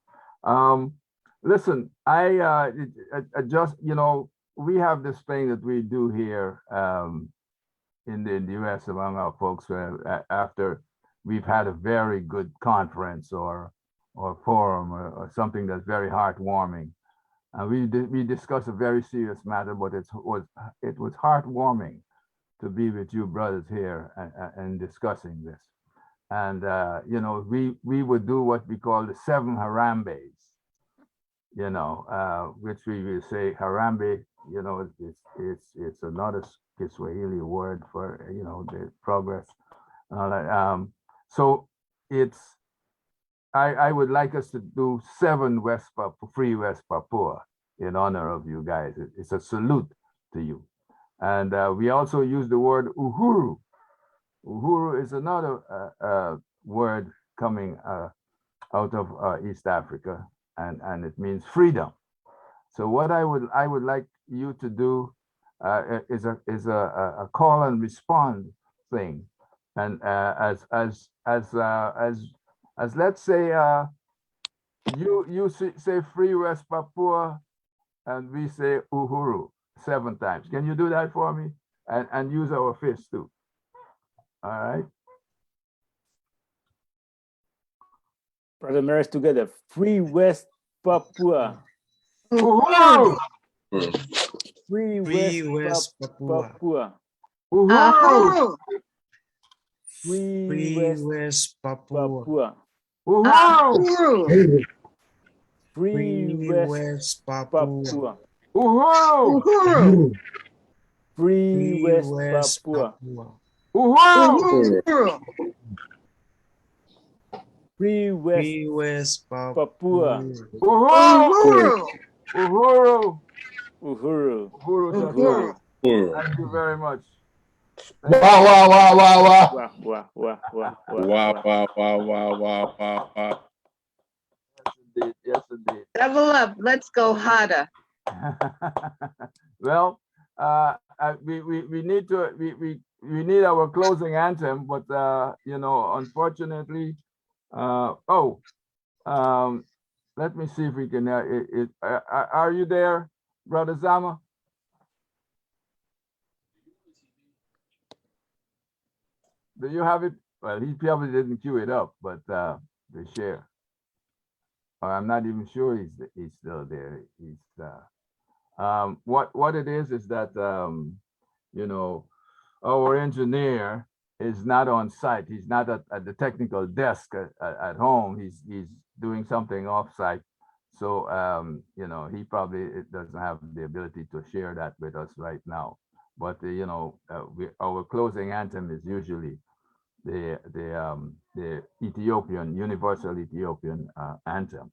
Listen, I just, we have this thing that we do here in the US among our folks, where after we've had a very good conference or forum or something that's very heartwarming, and we discuss a very serious matter, but it was heartwarming to be with you brothers here and discussing this. And we would do what we call the 7 Harambes, which we will say Harambe, it's another Kiswahili word for the progress. So it's I would like us to do 7 free West Papua in honor of you guys. It's a salute to you. And we also use the word uhuru. Uhuru is another word coming out of East Africa, and it means freedom. So what I would like you to do is a call and respond thing, and as let's say you say free West Papua, and we say uhuru 7 times. Can you do that for me? And use our fists too. All right.
Brother Maris together. Free West Papua.
Uhuru!
Free West Papua.
Uhuru!
Free West Papua.
Uhuru!
Free West Papua.
Uhuru!
Free West Papua.
Uhuru!
Free West Papua.
Uhuru! Uhuru!
Uhuru.
Uhuru. Thank you very much.
Wow, wow, wow, wow, wow.
Wow, wow, wow, wow,
Wow, wow, wow, wow, wow, wow, wow.
Yes, indeed.
Double up. Let's go harder.
Well, we need to we need our closing anthem, but you know, unfortunately, let me see if we can. Are you there, Brother Zama? Do you have it? Well, he probably didn't queue it up, but the share. I'm not even sure he's still there. He's what it is that you know, our engineer is not on site. He's not at the technical desk at home. He's doing something off site. So you know, he probably doesn't have the ability to share that with us right now. But you know, our closing anthem is usually the Ethiopian, universal Ethiopian anthem.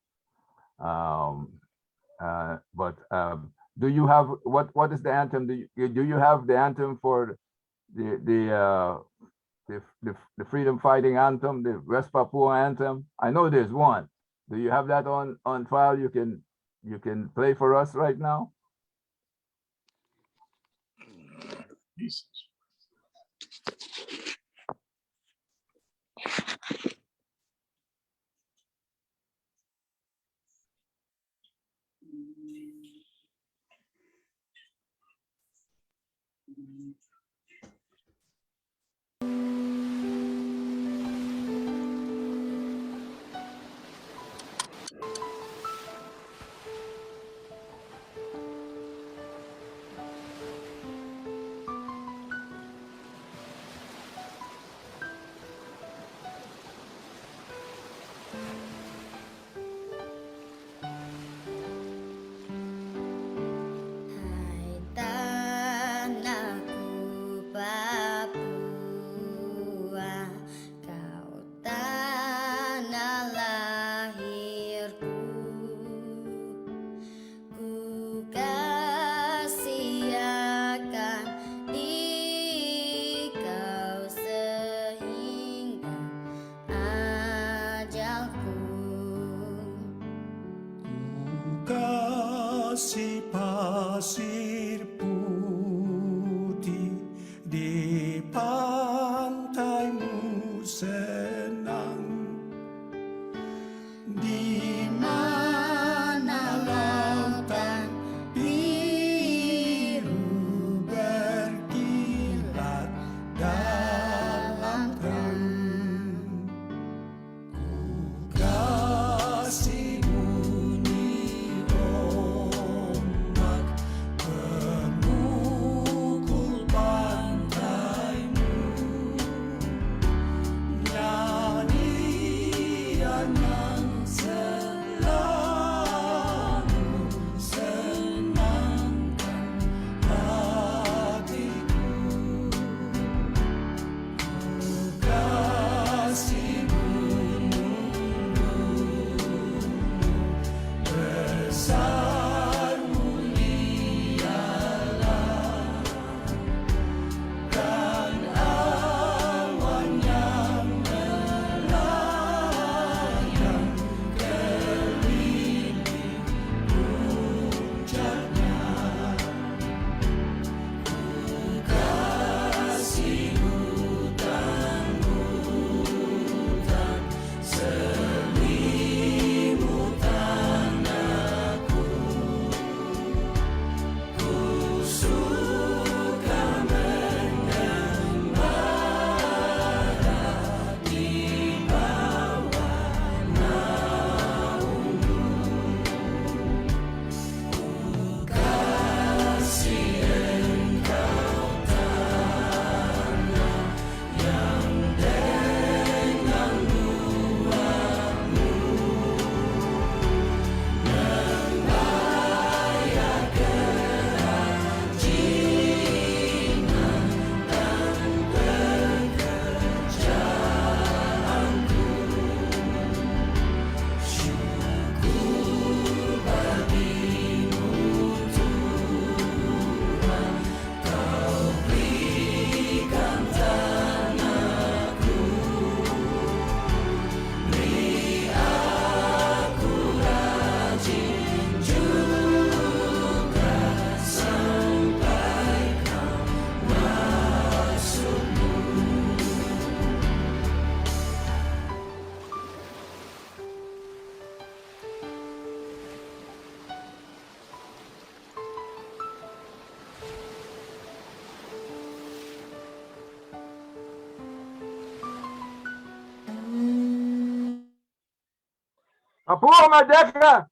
Do you have what is the anthem? Do you have the anthem for the freedom fighting anthem, the West Papua anthem? I know there's one. Do you have that on file? You can play for us right now.
Kasih pasir putih di pantaimu senang, di mana lautan biru berkilat dalam terang. Ku kasih bunyi ombak
Papua Merdeka.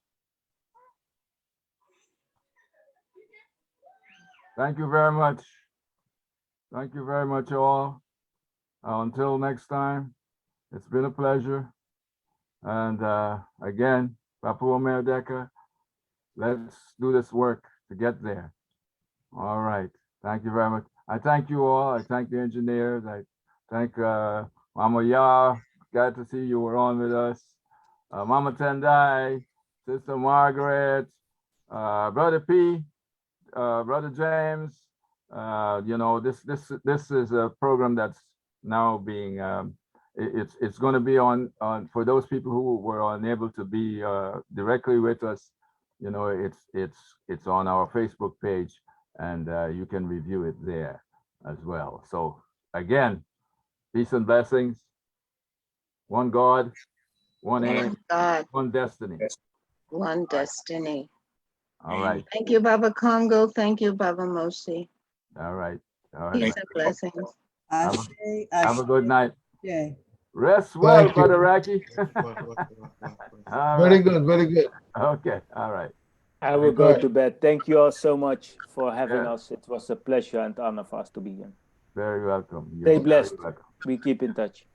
Thank you very much. Thank you very much, all. Until next time, it's been a pleasure. And again, Papua Merdeka, let's do this work to get there. All right. Thank you very much. I thank you all. I thank the engineers. I thank Mama Ya. Glad to see you were on with us. Mama Tendai, Sister Margaret, Brother P, Brother James. You know, this is a program that's now being it's going to be on for those people who were unable to be directly with us. You know, it's on our Facebook page, and you can review it there as well. So again, peace and blessings. One God, one aim,
God,
one destiny.
one destiny.
All right.
Thank you, Baba Congo. Thank you, Baba Mosi.
All right. All right.
Peace and blessings.
Have a good night.
Yeah.
Rest well,
Thank you.
Brother Raki. All
Very
right.
good, very good.
Okay. All right.
I will go
Right.
to bed. Thank you all so much for having
Yeah.
us. It was a pleasure and honor for us to be here.
Very welcome.
Stay
You're
blessed.
very welcome.
We keep in touch.